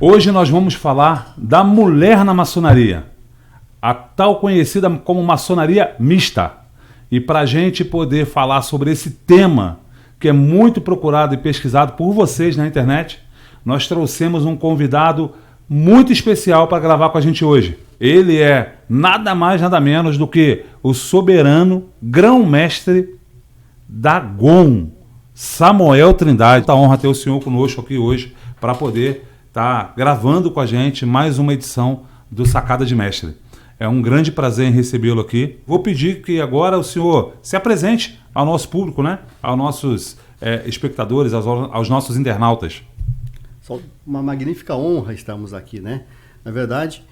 Hoje nós vamos falar da mulher na maçonaria, a tal conhecida como maçonaria mista. E para a gente poder falar sobre esse tema, que é muito procurado e pesquisado por vocês na internet, nós trouxemos um convidado muito especial para gravar com a gente hoje. Ele é nada mais, nada menos do que o soberano grão-mestre da GOM, Samuel Trindade. É uma honra ter o senhor conosco aqui hoje para poder estar gravando com a gente mais uma edição do Sacada de Mestre. É um grande prazer em recebê-lo aqui. Vou pedir que agora o senhor se apresente ao nosso público, né? Aos nossos espectadores, aos nossos internautas. Uma magnífica honra estarmos aqui, né? Na verdade,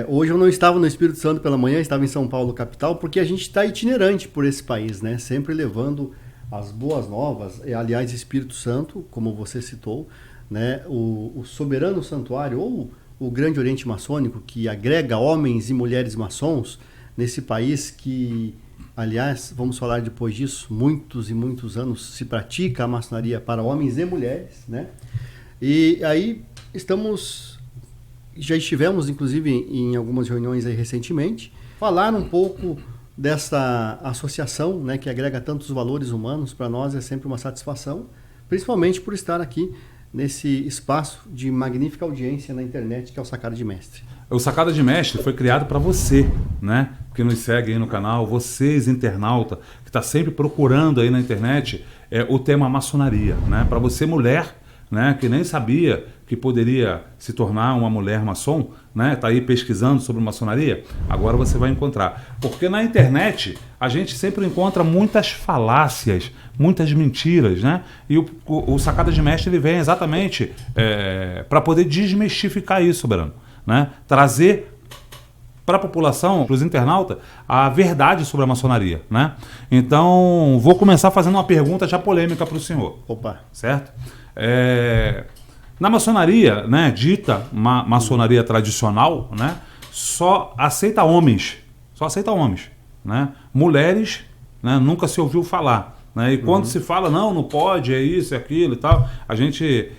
hoje eu não estava no Espírito Santo pela manhã, estava em São Paulo, capital, porque a gente está itinerante por esse país, né? Sempre levando as boas novas. Aliás, Espírito Santo, como você citou, né? O soberano santuário, ou o Grande Oriente Maçônico, que agrega homens e mulheres maçons nesse país que, aliás, vamos falar depois disso, muitos e muitos anos se pratica a maçonaria para homens e mulheres, né? E aí já estivemos inclusive em algumas reuniões aí recentemente, falar um pouco dessa associação, né, que agrega tantos valores humanos. Para nós é sempre uma satisfação, principalmente por estar aqui nesse espaço de magnífica audiência na internet, que é o Sacada de Mestre. O Sacada de Mestre foi criado para você, né? Que nos segue aí no canal, vocês, internauta, que está sempre procurando aí na internet o tema maçonaria, né? Para você, mulher, né? Que nem sabia que poderia se tornar uma mulher maçom, né? Tá aí pesquisando sobre maçonaria, agora você vai encontrar. Porque na internet a gente sempre encontra muitas falácias, muitas mentiras, né? E o Sacada de Mestre ele vem exatamente para poder desmistificar isso, soberano, né? Trazer para a população, para os internautas, a verdade sobre a maçonaria, né? Então, vou começar fazendo uma pergunta já polêmica para o senhor. Opa! Certo? Na maçonaria, né, dita maçonaria tradicional, né, só aceita homens, né? Mulheres, né, nunca se ouviu falar, né? E quando se fala, não pode, é isso, é aquilo e tal, a gente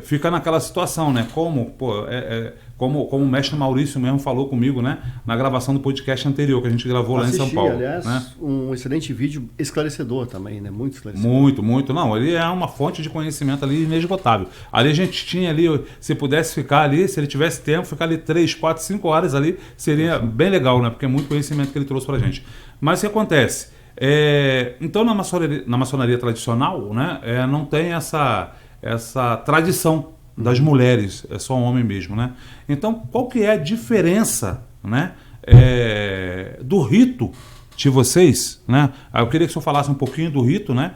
fica naquela situação, né? Como o mestre Maurício mesmo falou comigo, né? Na gravação do podcast anterior que a gente gravou lá em São Paulo. Aliás, né? Um excelente vídeo esclarecedor também, né? Muito esclarecedor. Muito. Não, ele é uma fonte de conhecimento ali inesgotável. Ali a gente tinha ali, se pudesse ficar ali, se ele tivesse tempo, ficar ali 3, 4, 5 horas ali, seria bem legal, né? Porque é muito conhecimento que ele trouxe pra gente. Mas o que acontece? Então na maçonaria tradicional, né? Não tem essa tradição das mulheres, é só homem mesmo, né? Então, qual que é a diferença, né, do rito de vocês, né? Eu queria que o senhor falasse um pouquinho do rito, né?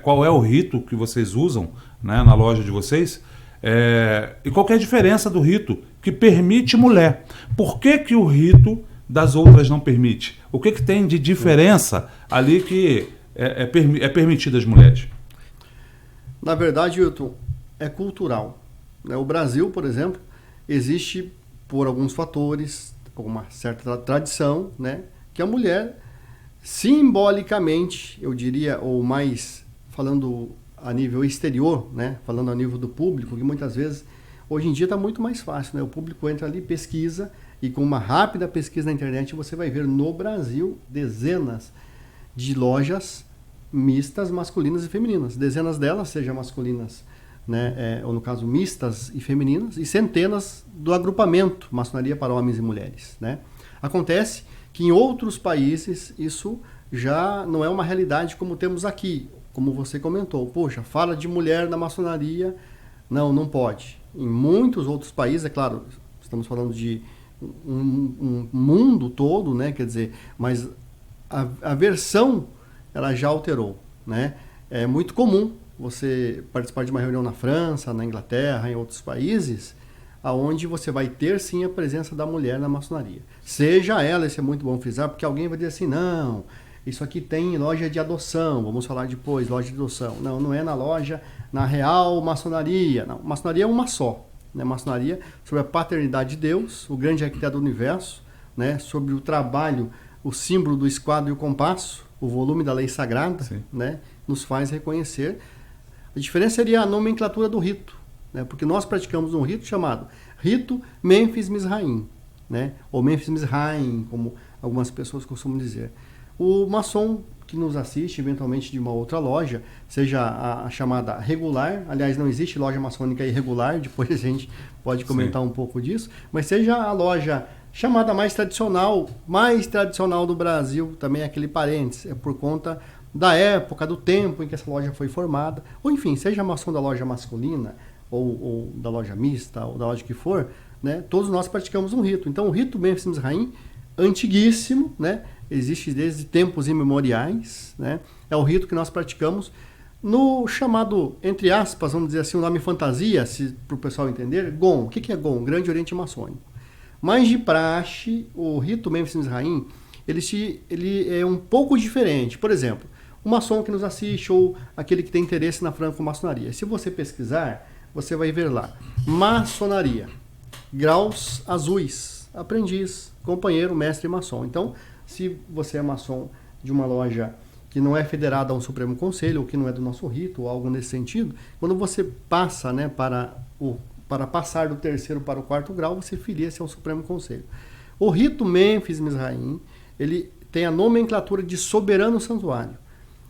Qual é o rito que vocês usam, né, na loja de vocês? E qual que é a diferença do rito que permite mulher? Por que o rito das outras não permite? O que tem de diferença ali que é permitido às mulheres? Na verdade, Hilton, é cultural, né? O Brasil, por exemplo, existe por alguns fatores, uma certa tradição, né? Que a mulher, simbolicamente, eu diria, ou mais falando a nível exterior, né? Falando a nível do público, que muitas vezes, hoje em dia está muito mais fácil, né? O público entra ali, pesquisa, e com uma rápida pesquisa na internet você vai ver no Brasil dezenas de lojas mistas, masculinas e femininas. Dezenas delas, seja masculinas, né, ou no caso mistas e femininas, e centenas do agrupamento Maçonaria para Homens e Mulheres, né? Acontece que em outros países isso já não é uma realidade como temos aqui, como você comentou. Poxa, fala de mulher na maçonaria, não pode. Em muitos outros países, é claro, estamos falando de um mundo todo, né? Quer dizer, mas a versão ela já alterou, né? É muito comum você participar de uma reunião na França, na Inglaterra, em outros países, aonde você vai ter sim a presença da mulher na maçonaria. Seja ela, isso é muito bom frisar, porque alguém vai dizer assim, não, isso aqui tem loja de adoção, vamos falar depois, loja de adoção. Não é na loja, na real maçonaria. Não, maçonaria é uma só, né? Maçonaria sobre a paternidade de Deus, o grande arquiteto do universo, né? Sobre o trabalho, o símbolo do esquadro e o compasso, o volume da lei sagrada, né? Nos faz reconhecer. A diferença seria a nomenclatura do rito. né? Porque nós praticamos um rito chamado Rito Memphis Mizraim, né? Ou Memphis Mizraim, como algumas pessoas costumam dizer. O maçom que nos assiste, eventualmente de uma outra loja, seja a chamada regular, aliás, não existe loja maçônica irregular, depois a gente pode comentar um pouco disso, mas seja a loja chamada mais tradicional do Brasil, também aquele parênteses, é por conta da época, do tempo em que essa loja foi formada, ou enfim, seja a maçom da loja masculina, ou da loja mista, ou da loja que for, né, todos nós praticamos um rito. Então o rito Memphis Mizraim, antiguíssimo, né, existe desde tempos imemoriais, né, é o rito que nós praticamos no chamado, entre aspas, vamos dizer assim, o nome fantasia, para o pessoal entender, GOM. O que é GOM? Grande Oriente Maçônico. Mas de praxe, o rito Memphis Mizraim, ele é um pouco diferente. Por exemplo, o maçom que nos assiste ou aquele que tem interesse na franco-maçonaria. Se você pesquisar, você vai ver lá, maçonaria, graus azuis, aprendiz, companheiro, mestre maçom. Então, se você é maçom de uma loja que não é federada a um Supremo Conselho, ou que não é do nosso rito, ou algo nesse sentido, quando você passa, né, para passar do 3º para o 4º grau, você filia-se ao Supremo Conselho. O rito Memphis Mizraim, ele tem a nomenclatura de soberano santuário.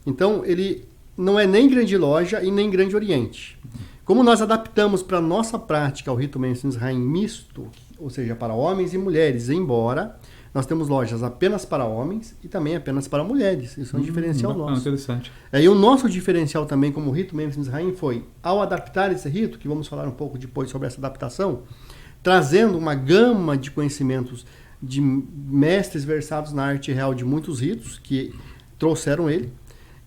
Então, ele não é nem grande loja e nem grande oriente. Como nós adaptamos para a nossa prática o rito Memphis Mizraim misto, ou seja, para homens e mulheres, embora nós temos lojas apenas para homens e também apenas para mulheres. Isso é um diferencial nosso. Interessante. E o nosso diferencial também como rito Memphis Mizraim foi, ao adaptar esse rito, que vamos falar um pouco depois sobre essa adaptação, trazendo uma gama de conhecimentos de mestres versados na arte real de muitos ritos que trouxeram ele.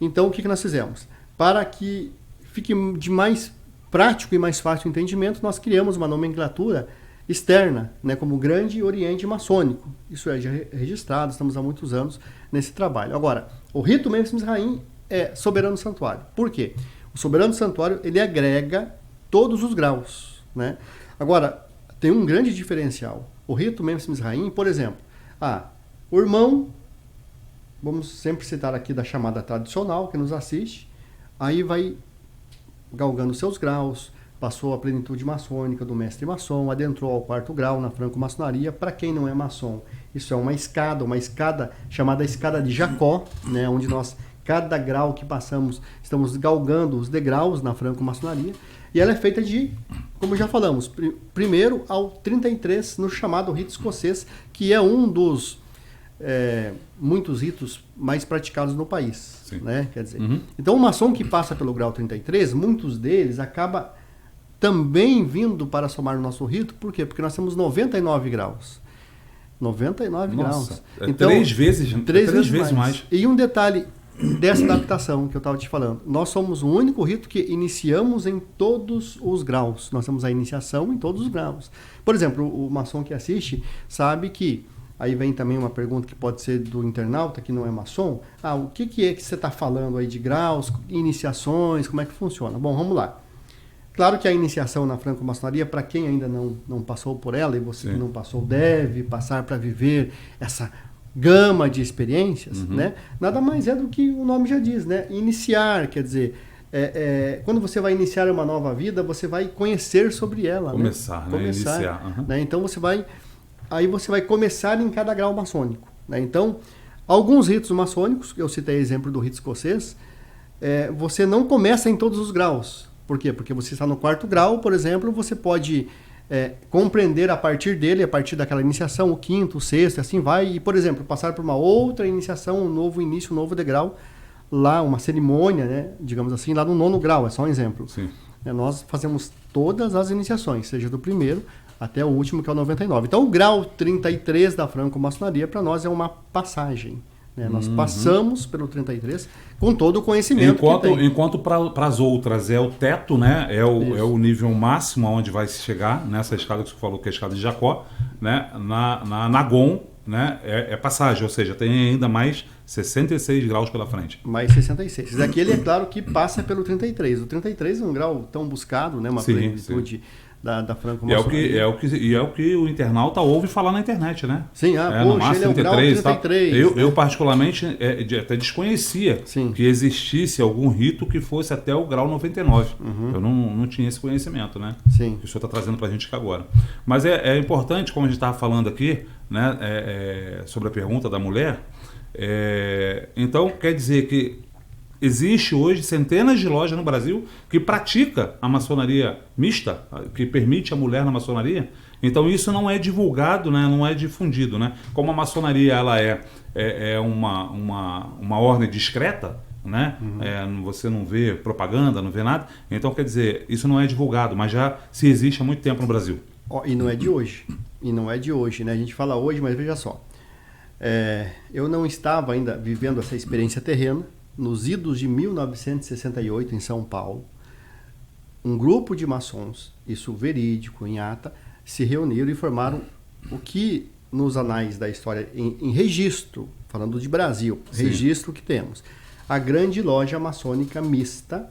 Então, o que nós fizemos? Para que fique de mais prático e mais fácil o entendimento, nós criamos uma nomenclatura externa, né, como Grande Oriente Maçônico. Isso é já registrado, estamos há muitos anos nesse trabalho. Agora, o rito Memphis Mizraim é soberano santuário. Por quê? O soberano santuário, ele agrega todos os graus, né? Agora, tem um grande diferencial. O rito Memphis Mizraim, por exemplo, o irmão, vamos sempre citar aqui da chamada tradicional, que nos assiste, aí vai galgando seus graus, passou a plenitude maçônica do mestre maçom, adentrou ao 4º grau na franco-maçonaria. Para quem não é maçom, isso é uma escada chamada escada de Jacó, né, onde nós, cada grau que passamos, estamos galgando os degraus na franco-maçonaria, e ela é feita de, como já falamos, primeiro ao 33 no chamado rito escocês, que é um dos muitos ritos mais praticados no país, né? Quer dizer, então o maçom que passa pelo grau 33, muitos deles acaba também vindo para somar no nosso rito. Por quê? Porque nós temos 99 graus. 99 graus. Então, três vezes mais. E um detalhe dessa adaptação que eu estava te falando. Nós somos o único rito que iniciamos em todos os graus. Nós temos a iniciação em todos os graus. Por exemplo, o maçom que assiste sabe que, aí vem também uma pergunta que pode ser do internauta que não é maçom. O que é que você está falando aí de graus, iniciações, como é que funciona? Bom, vamos lá. Claro que a iniciação na franco-maçonaria, para quem ainda não passou por ela, e você que não passou deve passar para viver essa gama de experiências, né? Nada mais é do que o nome já diz, né? Iniciar, quer dizer, quando você vai iniciar uma nova vida, você vai conhecer sobre ela. Começar, né? Iniciar. Né? Então você vai começar em cada grau maçônico, né? Então, alguns ritos maçônicos, eu citei exemplo do rito escocês, você não começa em todos os graus. Por quê? Porque você está no 4º grau, por exemplo, você pode compreender a partir dele, a partir daquela iniciação, o 5º, o 6º, assim vai, e, por exemplo, passar por uma outra iniciação, um novo início, um novo degrau, lá, uma cerimônia, né, digamos assim, lá no 9º grau, é só um exemplo. Nós fazemos todas as iniciações, seja do primeiro até o último, que é o 99. Então, o grau 33 da franco-maçonaria, para nós, é uma passagem. Nós passamos pelo 33 com todo o conhecimento enquanto para as outras é o teto, né? É o nível máximo aonde vai se chegar nessa escada que você falou, que é a escada de Jacó, né? Na GOM, né? É passagem, ou seja, tem ainda mais 66 graus pela frente. Mais 66. Aqui ele é claro que passa pelo 33. O 33 é um grau tão buscado, né? Uma plenitude da É franco-maçonaria. o que o internauta ouve falar na internet, né? Sim, No poxa, máximo ele é o grau 33. Eu particularmente, até desconhecia Sim. que existisse algum rito que fosse até o grau 99. Eu não tinha esse conhecimento, né? Sim. Que o senhor está trazendo para a gente aqui agora. Mas é importante, como a gente estava falando aqui, né, sobre a pergunta da mulher, então quer dizer que existe hoje centenas de lojas no Brasil que pratica a maçonaria mista, que permite a mulher na maçonaria. Então isso não é divulgado, né? Não é difundido, né? Como a maçonaria ela é uma ordem discreta, né? Você não vê propaganda, não vê nada. Então quer dizer, isso não é divulgado, mas já se existe há muito tempo no Brasil. E não é de hoje. E não é de hoje, né? A gente fala hoje, mas veja só. Eu não estava ainda vivendo essa experiência terrena. Nos idos de 1968, em São Paulo, um grupo de maçons, isso verídico, em ata, se reuniram e formaram o que nos anais da história, em registro, falando de Brasil, Sim. registro que temos, a Grande Loja Maçônica Mista,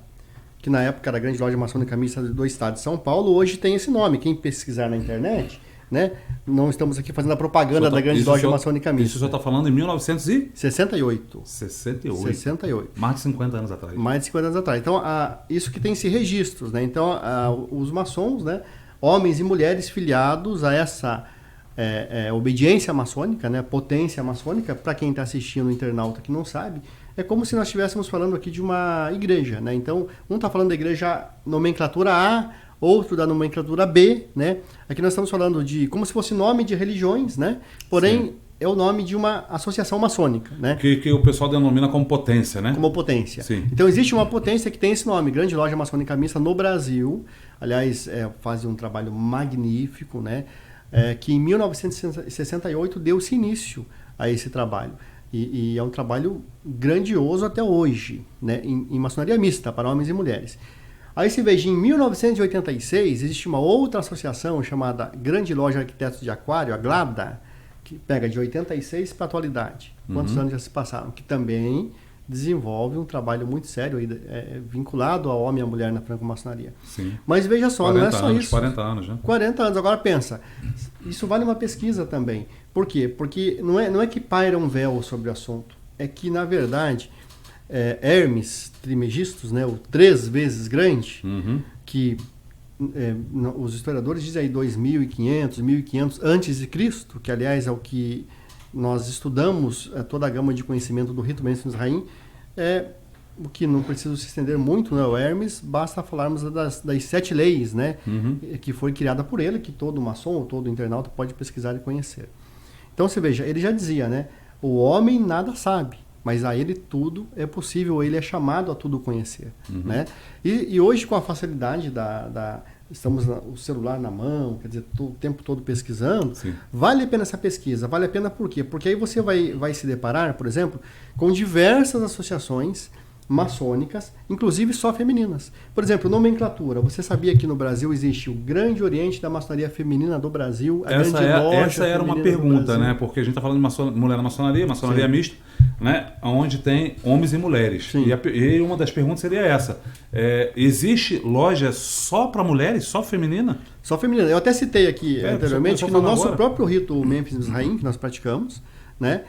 que na época era a Grande Loja Maçônica Mista do Estado de São Paulo, hoje tem esse nome. Quem pesquisar na internet, né? Não estamos aqui fazendo a propaganda da Grande Loja Maçônica Mista. Isso o senhor está falando em 1968. 68. Mais de 50 anos atrás. Mais de 50 anos atrás. Então, isso que tem esse registros, né? Então, os maçons, né? Homens e mulheres filiados a essa obediência maçônica, né? Potência maçônica, para quem está assistindo o internauta que não sabe, é como se nós estivéssemos falando aqui de uma igreja, né? Então, um está falando da igreja nomenclatura A, outro da nomenclatura B, né? Aqui nós estamos falando de como se fosse nome de religiões, né? Porém, sim, é o nome de uma associação maçônica, né? Que o pessoal denomina como potência, né? Como potência. Sim. Então, existe uma potência que tem esse nome, Grande Loja Maçônica Mista no Brasil. Aliás, faz um trabalho magnífico, né? Que em 1968 deu-se início a esse trabalho. E é um trabalho grandioso até hoje, né? Em maçonaria mista, para homens e mulheres. Aí se veja, em 1986, existe uma outra associação chamada Grande Loja Arquitetos de Aquário, a GLADA, que pega de 86 para a atualidade. Quantos anos já se passaram? Que também desenvolve um trabalho muito sério, vinculado ao homem e à mulher na franco-maçonaria. Sim. Mas veja só, não é só isso. 40 anos, né? 40 anos. Agora pensa, isso vale uma pesquisa também. Por quê? Porque não é que paira um véu sobre o assunto. É que, na verdade, Hermes Trismegistus, né, o 3 vezes grande, que os historiadores dizem aí 2.500, 1.500 antes de Cristo, que aliás é o que nós estudamos, toda a gama de conhecimento do rito Mendes Raim, o que não precisa se estender muito, né, o Hermes, basta falarmos das 7 leis, né, que foi criada por ele, que todo maçom ou todo internauta pode pesquisar e conhecer. Então você veja, ele já dizia, né, o homem nada sabe, mas a ele tudo é possível, ele é chamado a tudo conhecer, né? E hoje, com a facilidade estamos o celular na mão, quer dizer, o tempo todo pesquisando, sim, vale a pena essa pesquisa. Vale a pena por quê? Porque aí você vai se deparar, por exemplo, com diversas associações maçônicas, inclusive só femininas. Por exemplo, nomenclatura. Você sabia que no Brasil existe o Grande Oriente da Maçonaria Feminina do Brasil? Essa era uma pergunta, né? Porque a gente está falando de mulher na maçonaria, maçonaria mista, né? Onde tem homens e mulheres. E uma das perguntas seria essa. Existe loja só para mulheres, só feminina? Só feminina. Eu até citei aqui anteriormente que no nosso próprio rito Mêmphes Raim, que nós praticamos, né?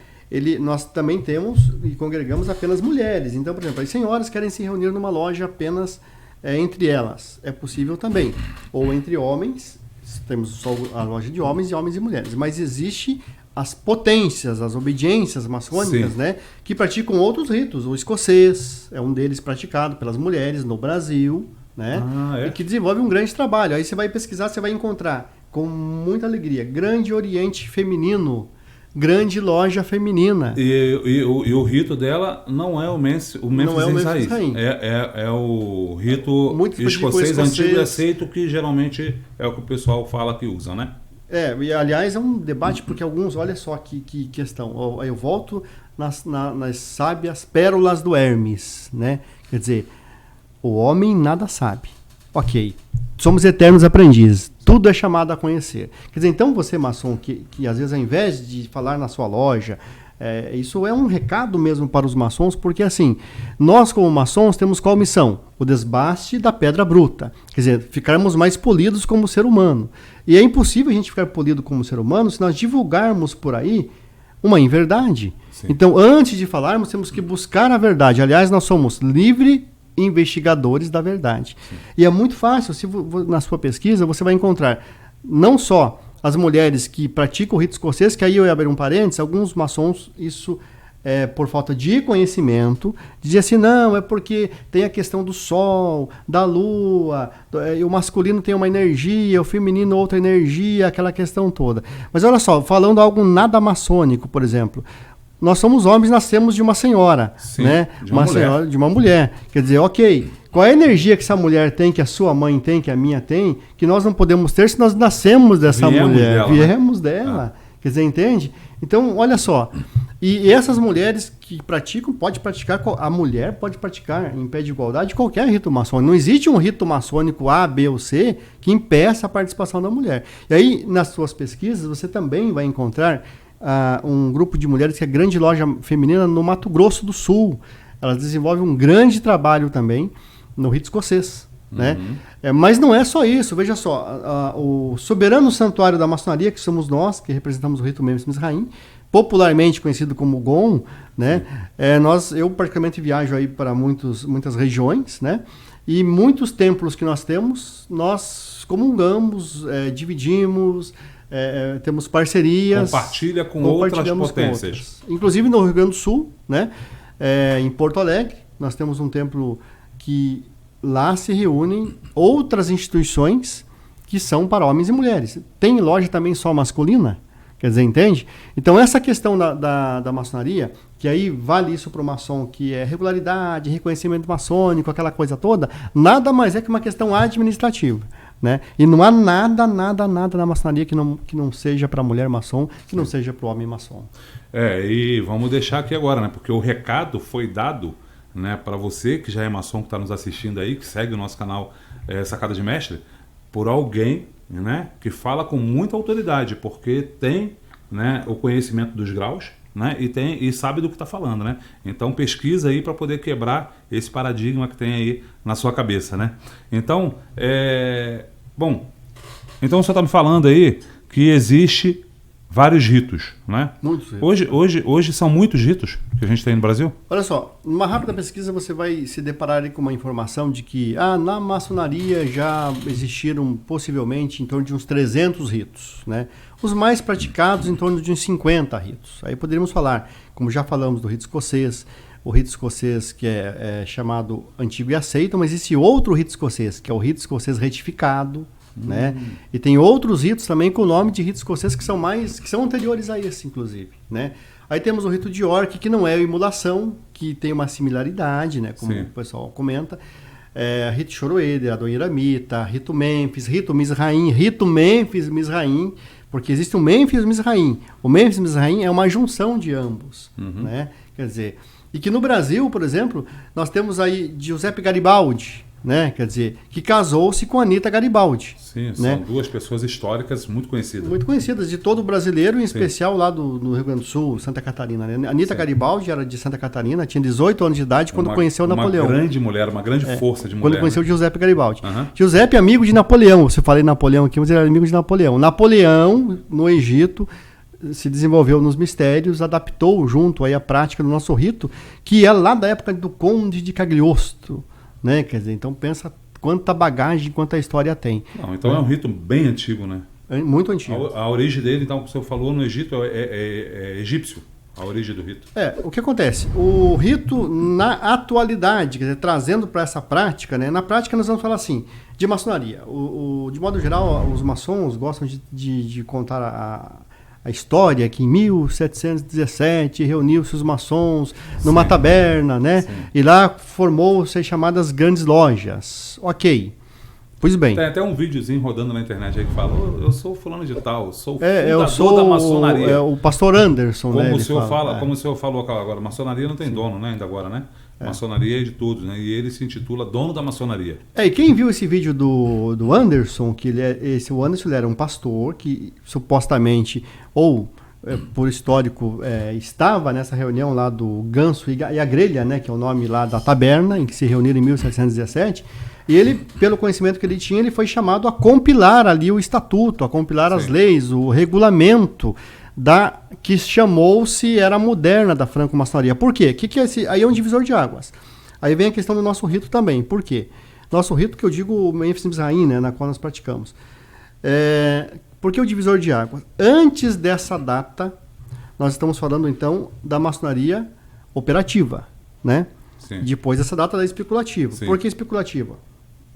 Nós também temos e congregamos apenas mulheres. Então, por exemplo, as senhoras querem se reunir numa loja apenas entre elas. É possível também. Ou entre homens, temos só a loja de homens e mulheres. Mas existe as potências, as obediências maçônicas, né, que praticam outros ritos. O escocês é um deles praticado pelas mulheres no Brasil, né, e que desenvolve um grande trabalho. Aí você vai pesquisar, você vai encontrar com muita alegria Grande Oriente Feminino, Grande Loja Feminina. E o rito dela não é o Mêmphes Raim. É o rito escocês antigo e aceito, que geralmente é o que o pessoal fala que usa, né? E aliás é um debate, porque alguns, olha só que questão. Eu volto nas sábias pérolas do Hermes, né? Quer dizer, o homem nada sabe. Ok, somos eternos aprendizes. Tudo é chamado a conhecer. Quer dizer, então você, maçom, que às vezes ao invés de falar na sua loja, Isso é um recado mesmo para os maçons, porque assim, nós como maçons temos qual missão? O desbaste da pedra bruta. Quer dizer, ficarmos mais polidos como ser humano. E é impossível a gente ficar polido como ser humano se nós divulgarmos por aí uma inverdade. Sim. Então, antes de falarmos, temos que buscar a verdade. Aliás, nós somos livres investigadores da verdade. Sim. E é muito fácil, na sua pesquisa, você vai encontrar não só as mulheres que praticam o rito escocês, que aí eu ia abrir um parênteses, alguns maçons, isso é por falta de conhecimento, dizia assim, não, é porque tem a questão do sol, da lua, o masculino tem uma energia, o feminino outra energia, aquela questão toda. Mas olha só, falando algo nada maçônico, por exemplo, nós somos homens, nascemos de uma senhora, sim, né? Senhora, de uma mulher. Quer dizer, ok, qual é a energia que essa mulher tem, que a sua mãe tem, que a minha tem, que nós não podemos ter se nós nascemos dessa mulher? Viemos dela. Quer dizer, entende? Então, olha só. E essas mulheres que praticam, a mulher pode praticar em pé de igualdade qualquer rito maçônico. Não existe um rito maçônico A, B ou C que impeça a participação da mulher. E aí, nas suas pesquisas, você também vai encontrar um grupo de mulheres que é Grande Loja Feminina no Mato Grosso do Sul. Elas desenvolvem um grande trabalho também no rito escocês. Né? Mas não é só isso, veja só, o soberano santuário da maçonaria, que somos nós, que representamos o rito Memphis Mizraim, popularmente conhecido como GON, né? Eu praticamente viajo aí para muitas regiões, né? E muitos templos que nós temos, nós comungamos, dividimos, temos parcerias. Compartilha com outras potências. Inclusive no Rio Grande do Sul, né? Em Porto Alegre, nós temos um templo que lá se reúnem outras instituições que são para homens e mulheres. Tem loja também só masculina? Quer dizer, entende? Então essa questão da maçonaria, que aí vale isso para o maçom, que é regularidade, reconhecimento maçônico, aquela coisa toda, nada mais é que uma questão administrativa. Né? E não há nada na maçonaria que não seja para a mulher maçom, que não seja para o homem maçom. E vamos deixar aqui agora, né? Porque o recado foi dado, né, para você que já é maçom, que está nos assistindo aí, que segue o nosso canal Sacada de Mestre, por alguém, né, que fala com muita autoridade, porque tem, né, o conhecimento dos graus, né, e sabe do que está falando, né? Então pesquisa aí para poder quebrar esse paradigma que tem aí na sua cabeça, né? Então, bom, então você está me falando aí que existe vários ritos, né? Muitos ritos. Hoje são muitos ritos que a gente tem no Brasil? Olha só, numa rápida pesquisa você vai se deparar aí com uma informação de que na maçonaria já existiram possivelmente em torno de uns 300 ritos, né? Os mais praticados em torno de uns 50 ritos. Aí poderíamos falar, como já falamos do rito escocês, o rito escocês que é chamado antigo e aceito, mas existe outro rito escocês, que é o rito escocês retificado, né? E tem outros ritos também com o nome de rito escocês que são anteriores a esse, inclusive, né? Aí temos o rito de York, que não é a que tem uma similaridade, né? Como Sim. o pessoal comenta. Rito Choroeder, Adoniramita, rito Memphis, rito Mizraim, rito Memphis Mizraim, porque existe o Memphis Mizraim. O Memphis Mizraim é uma junção de ambos, né? Quer dizer, e que no Brasil, por exemplo, nós temos aí Giuseppe Garibaldi, né? Quer dizer, que casou-se com Anita Garibaldi. Sim, né? São duas pessoas históricas muito conhecidas. Muito conhecidas, de todo o brasileiro, em especial lá do Rio Grande do Sul, Santa Catarina. Né? Anita Garibaldi era de Santa Catarina, tinha 18 anos de idade quando conheceu Napoleão. Uma grande mulher, uma grande força de mulher. Quando conheceu Giuseppe Garibaldi. Giuseppe é amigo de Napoleão, você falei Napoleão aqui, mas ele era amigo de Napoleão. Napoleão, no Egito, se desenvolveu nos mistérios, adaptou junto aí a prática do nosso rito, que é lá da época do Conde de Cagliostro. Né? Quer dizer, então pensa quanta bagagem, quanta história tem. Não, então é um rito bem antigo, né? Muito antigo. A origem dele, então, como o senhor falou, no Egito é egípcio, a origem do rito. O que acontece? O rito, na atualidade, quer dizer, trazendo para essa prática, né? Na prática nós vamos falar assim, de maçonaria. De modo geral, os maçons gostam de contar a história que em 1717 reuniu-se os maçons numa taberna, né? Sim. E lá formou-se as chamadas grandes lojas. Ok. Pois bem. Tem até um videozinho rodando na internet aí que fala: eu sou fulano de tal, sou fundador da maçonaria. O pastor Anderson, como né? Como o senhor falou agora, maçonaria não tem Sim. dono, né? Ainda agora, né? Maçonaria é de todos, né? E ele se intitula dono da maçonaria. E quem viu esse vídeo do Anderson, que o Anderson ele era um pastor que supostamente, ou por histórico, estava nessa reunião lá do Ganso e a Grelha, né, que é o nome lá da taberna, em que se reuniram em 1717, e ele, pelo conhecimento que ele tinha, ele foi chamado a compilar ali o estatuto, a compilar as leis, o regulamento que chamou-se Era Moderna da franco-maçonaria. Por quê? Aí é um divisor de águas. Aí vem a questão do nosso rito também. Por quê? Nosso rito, que eu digo Memphis Mizraim, né, na qual nós praticamos. Por que o divisor de águas? Antes dessa data, nós estamos falando, então, da maçonaria operativa, né? Sim. Depois dessa data da especulativa. Sim. Por que especulativa?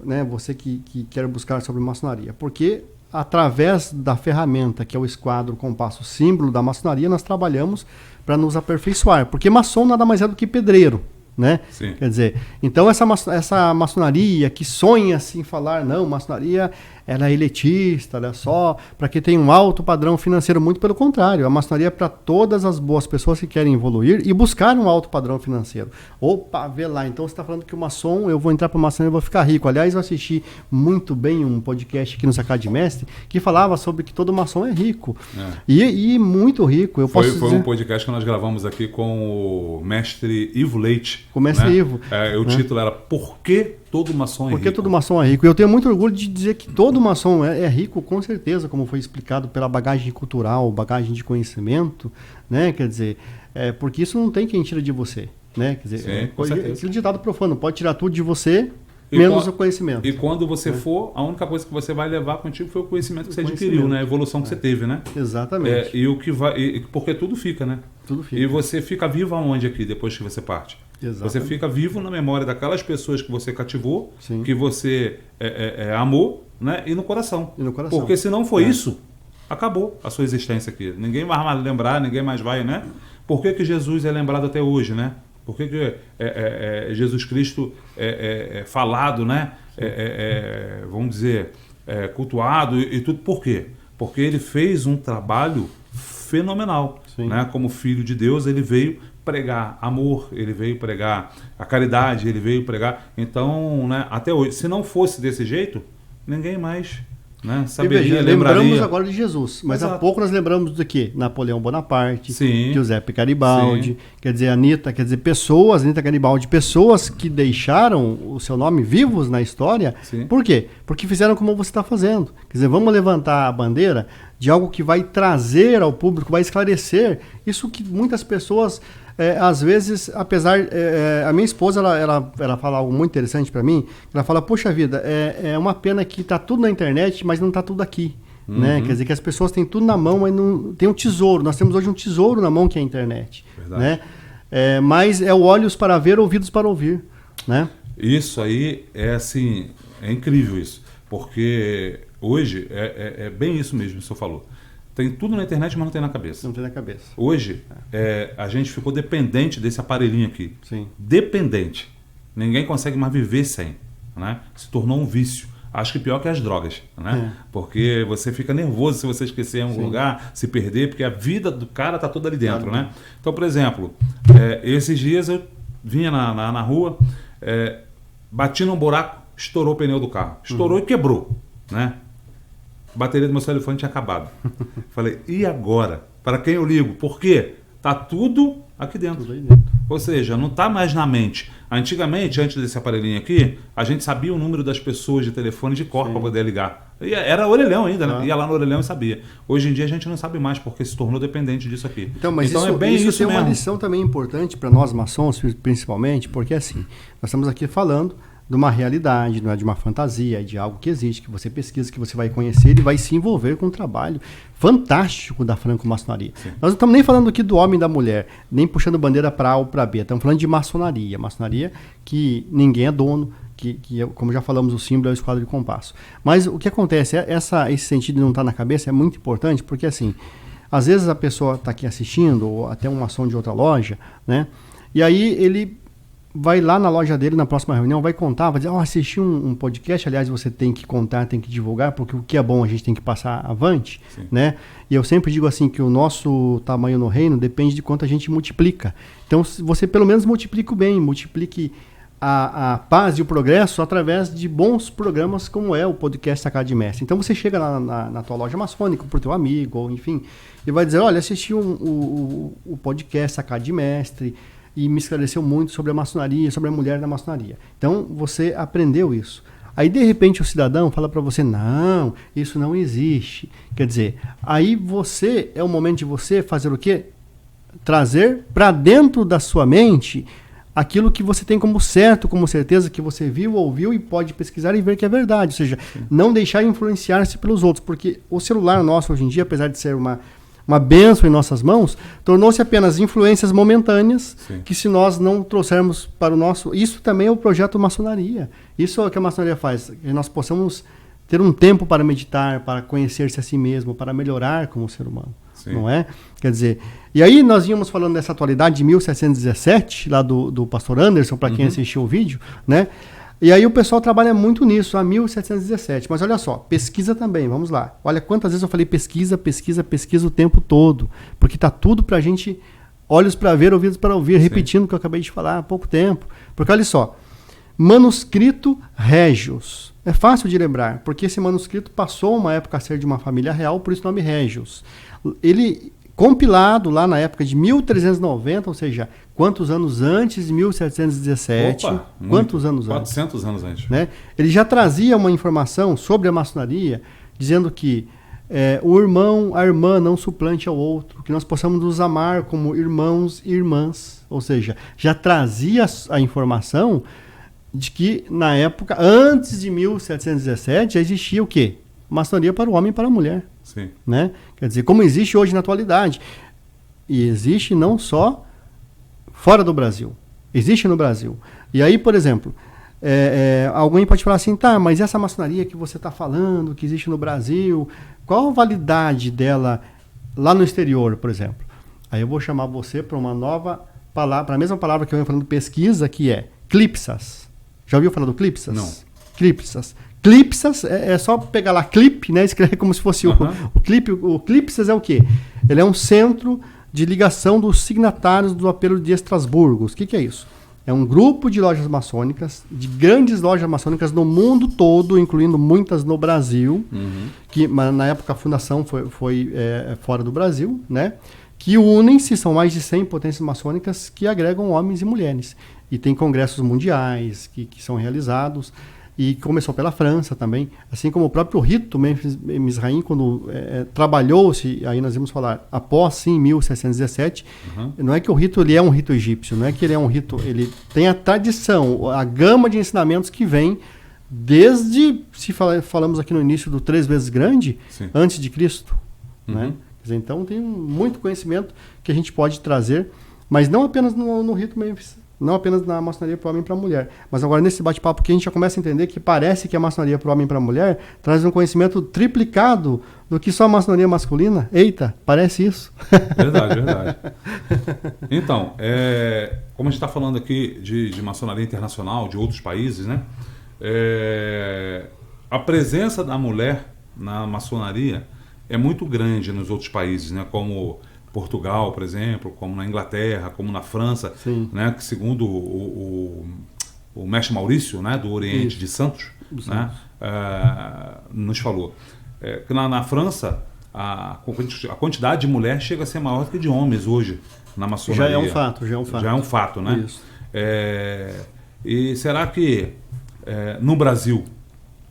Né? Você que quer buscar sobre maçonaria. Porque, através da ferramenta, que é o esquadro, compasso, símbolo da maçonaria, nós trabalhamos para nos aperfeiçoar. Porque maçom nada mais é do que pedreiro. Né? Sim. Quer dizer, então essa maçonaria que sonha assim falar, não, maçonaria ela é elitista, olha só, para quem tem um alto padrão financeiro, muito pelo contrário, a maçonaria é para todas as boas pessoas que querem evoluir e buscar um alto padrão financeiro. Opa, vê lá, então você está falando que o maçom, eu vou entrar para a maçonaria e vou ficar rico. Aliás, eu assisti muito bem um podcast aqui no Sacada de Mestre que falava sobre que todo maçom é rico. E muito rico. Foi um podcast que nós gravamos aqui com o mestre Ivo Leite. Com o mestre Ivo. O título era Por que todo maçom é rico? Por que todo maçom é rico? Eu tenho muito orgulho de dizer que todo maçom é rico, com certeza, como foi explicado pela bagagem cultural, bagagem de conhecimento, né? Quer dizer, porque isso não tem quem tira de você, né? Quer dizer, aquele ditado profano, pode tirar tudo de você, menos o conhecimento. E quando você for, a única coisa que você vai levar contigo foi o conhecimento que você adquiriu, né? A evolução que você teve, né? Exatamente. Porque tudo fica, né? Tudo fica. E você fica vivo aonde aqui, depois que você parte? Exatamente. Você fica vivo na memória daquelas pessoas que você cativou, Sim. que você amou, né? E no coração. Porque se não for isso, acabou a sua existência aqui. Ninguém vai lembrar, ninguém mais vai, né? Por que Jesus é lembrado até hoje, né? Por que Jesus Cristo é falado, né? Vamos dizer, cultuado e tudo. Por quê? Porque ele fez um trabalho fenomenal. Né? Como filho de Deus, ele veio pregar amor, ele veio pregar a caridade, ele veio pregar. Então, né, até hoje, se não fosse desse jeito, ninguém mais, né, saberia, lembramos agora de Jesus, mas Exato. há pouco nós lembramos do quê? Napoleão Bonaparte, Sim. Giuseppe Garibaldi, quer dizer, Anita Garibaldi, pessoas que deixaram o seu nome vivos na história. Sim. Por quê? Porque fizeram como você está fazendo. Quer dizer, vamos levantar a bandeira de algo que vai trazer ao público, vai esclarecer isso que muitas pessoas, às vezes, apesar... a minha esposa, ela fala algo muito interessante para mim. Ela fala, poxa vida, é uma pena que está tudo na internet, mas não está tudo aqui. Uhum. Né? Quer dizer, que as pessoas têm tudo na mão, mas não tem um tesouro. Nós temos hoje um tesouro na mão, que é a internet. Né? Mas é o olhos para ver, ouvidos para ouvir. Né? Isso aí é incrível isso. Porque hoje é bem isso mesmo que o senhor falou. Tem tudo na internet, mas não tem na cabeça. Não tem na cabeça. Hoje, a gente ficou dependente desse aparelhinho aqui. Sim. Dependente. Ninguém consegue mais viver sem. Né? Se tornou um vício. Acho que pior que as drogas. Né? Porque você fica nervoso se você esquecer em algum lugar, se perder, porque a vida do cara está toda ali dentro. Né? Então, por exemplo, esses dias eu vinha na rua, bati num buraco, estourou o pneu do carro. Estourou e quebrou. Né? A bateria do meu telefone tinha acabado. Falei, e agora? Para quem eu ligo? Por quê? Tá tudo aqui dentro. Ou seja, não está mais na mente. Antigamente, antes desse aparelhinho aqui, a gente sabia o número das pessoas de telefone de cor para poder ligar. E era orelhão ainda, né? Ia lá no orelhão e sabia. Hoje em dia a gente não sabe mais, porque se tornou dependente disso aqui. Então isso tem uma lição também importante para nós maçons, principalmente, porque assim, nós estamos aqui falando de uma realidade, não é de uma fantasia, é de algo que existe, que você pesquisa, que você vai conhecer e vai se envolver com um trabalho fantástico da franco-maçonaria. Nós não estamos nem falando aqui do homem e da mulher, nem puxando bandeira para A ou para B, estamos falando de maçonaria. Maçonaria que ninguém é dono, que como já falamos, o símbolo é o esquadro de compasso. Mas o que acontece, esse sentido de não estar na cabeça é muito importante, porque assim, às vezes a pessoa está aqui assistindo, ou até um maçom de outra loja, né? E aí ele vai lá na loja dele, na próxima reunião, vai contar, vai dizer, assisti um podcast, aliás, você tem que contar, tem que divulgar, porque o que é bom a gente tem que passar avante, né? E eu sempre digo assim, que o nosso tamanho no reino depende de quanto a gente multiplica. Então, você pelo menos multiplique o bem, multiplique a paz e o progresso através de bons programas como é o podcast Sacada de Mestre. Então você chega lá na tua loja maçônica, pro teu amigo, ou enfim, e vai dizer, olha, assisti o podcast Sacada de Mestre e me esclareceu muito sobre a maçonaria, sobre a mulher da maçonaria. Então você aprendeu isso. Aí de repente o cidadão fala para você, não, isso não existe. Quer dizer, aí é o momento de você fazer o quê? Trazer para dentro da sua mente aquilo que você tem como certo, como certeza, que você viu, ouviu e pode pesquisar e ver que é verdade. Ou seja, não deixar influenciar-se pelos outros. Porque o celular nosso hoje em dia, apesar de ser uma bênção em nossas mãos, tornou-se apenas influências momentâneas. Sim. Que se nós não trouxermos para o nosso... Isso também é o projeto maçonaria. Isso é o que a maçonaria faz. Que nós possamos ter um tempo para meditar, para conhecer-se a si mesmo, para melhorar como ser humano. Sim. Não é? Quer dizer, e aí nós íamos falando dessa atualidade de 1717, lá do pastor Anderson, para quem assistiu o vídeo, né? E aí o pessoal trabalha muito nisso, a 1717. Mas olha só, pesquisa também, vamos lá. Olha quantas vezes eu falei pesquisa o tempo todo, porque tá tudo pra gente, olhos para ver, ouvidos para ouvir, repetindo o que eu acabei de falar há pouco tempo. Porque olha só, manuscrito Régios. É fácil de lembrar, porque esse manuscrito passou uma época a ser de uma família real, por isso o nome Régios. Ele, compilado lá na época de 1390, ou seja, quantos anos antes de 1717? Opa, quantos anos 400 anos antes. Né? Ele já trazia uma informação sobre a maçonaria, dizendo que o irmão, a irmã não suplante ao outro, que nós possamos nos amar como irmãos e irmãs. Ou seja, já trazia a informação de que, na época, antes de 1717, já existia o quê? Maçonaria para o homem e para a mulher. Sim. Né? Quer dizer, como existe hoje na atualidade. E existe não só fora do Brasil. Existe no Brasil. E aí, por exemplo, alguém pode falar assim, tá, mas essa maçonaria que você está falando, que existe no Brasil, qual a validade dela lá no exterior, por exemplo? Aí eu vou chamar você para uma nova palavra, a mesma palavra que eu venho falando pesquisa, que é clipsas. Já ouviu falar do clipsas? Não. Clipsas. Clipsas é só pegar lá clip, né? Escrever como se fosse o clip. O clipsas é o quê? Ele é um centro de ligação dos signatários do apelo de Estrasburgo. O que é isso? É um grupo de lojas maçônicas, de grandes lojas maçônicas no mundo todo, incluindo muitas no Brasil, que na época a fundação foi fora do Brasil, né? Que unem-se, são mais de 100 potências maçônicas que agregam homens e mulheres. E tem congressos mundiais que são realizados. E começou pela França também, assim como o próprio rito Mizraim, quando trabalhou-se, aí nós vamos falar, após sim 1717, não é que o rito ele é um rito egípcio, não é que ele é um rito, ele tem a tradição, a gama de ensinamentos que vem desde, falamos aqui no início do 3 vezes grande, sim, antes de Cristo. Né? Quer dizer, então tem muito conhecimento que a gente pode trazer, mas não apenas no rito Mênfis, não apenas na maçonaria para o homem e para a mulher. Mas agora nesse bate-papo que a gente já começa a entender que parece que a maçonaria para o homem e para a mulher traz um conhecimento triplicado do que só a maçonaria masculina. Eita, parece isso. Verdade, verdade. Então, como a gente está falando aqui de maçonaria internacional, de outros países, né? A presença da mulher na maçonaria é muito grande nos outros países, né? Como Portugal, por exemplo, como na Inglaterra, como na França, né, que segundo o mestre Maurício, né, do Oriente, de Santos, né, nos falou que na França a quantidade de mulheres chega a ser maior do que de homens hoje na maçonaria. Já é um fato, né? Isso. E será que no Brasil,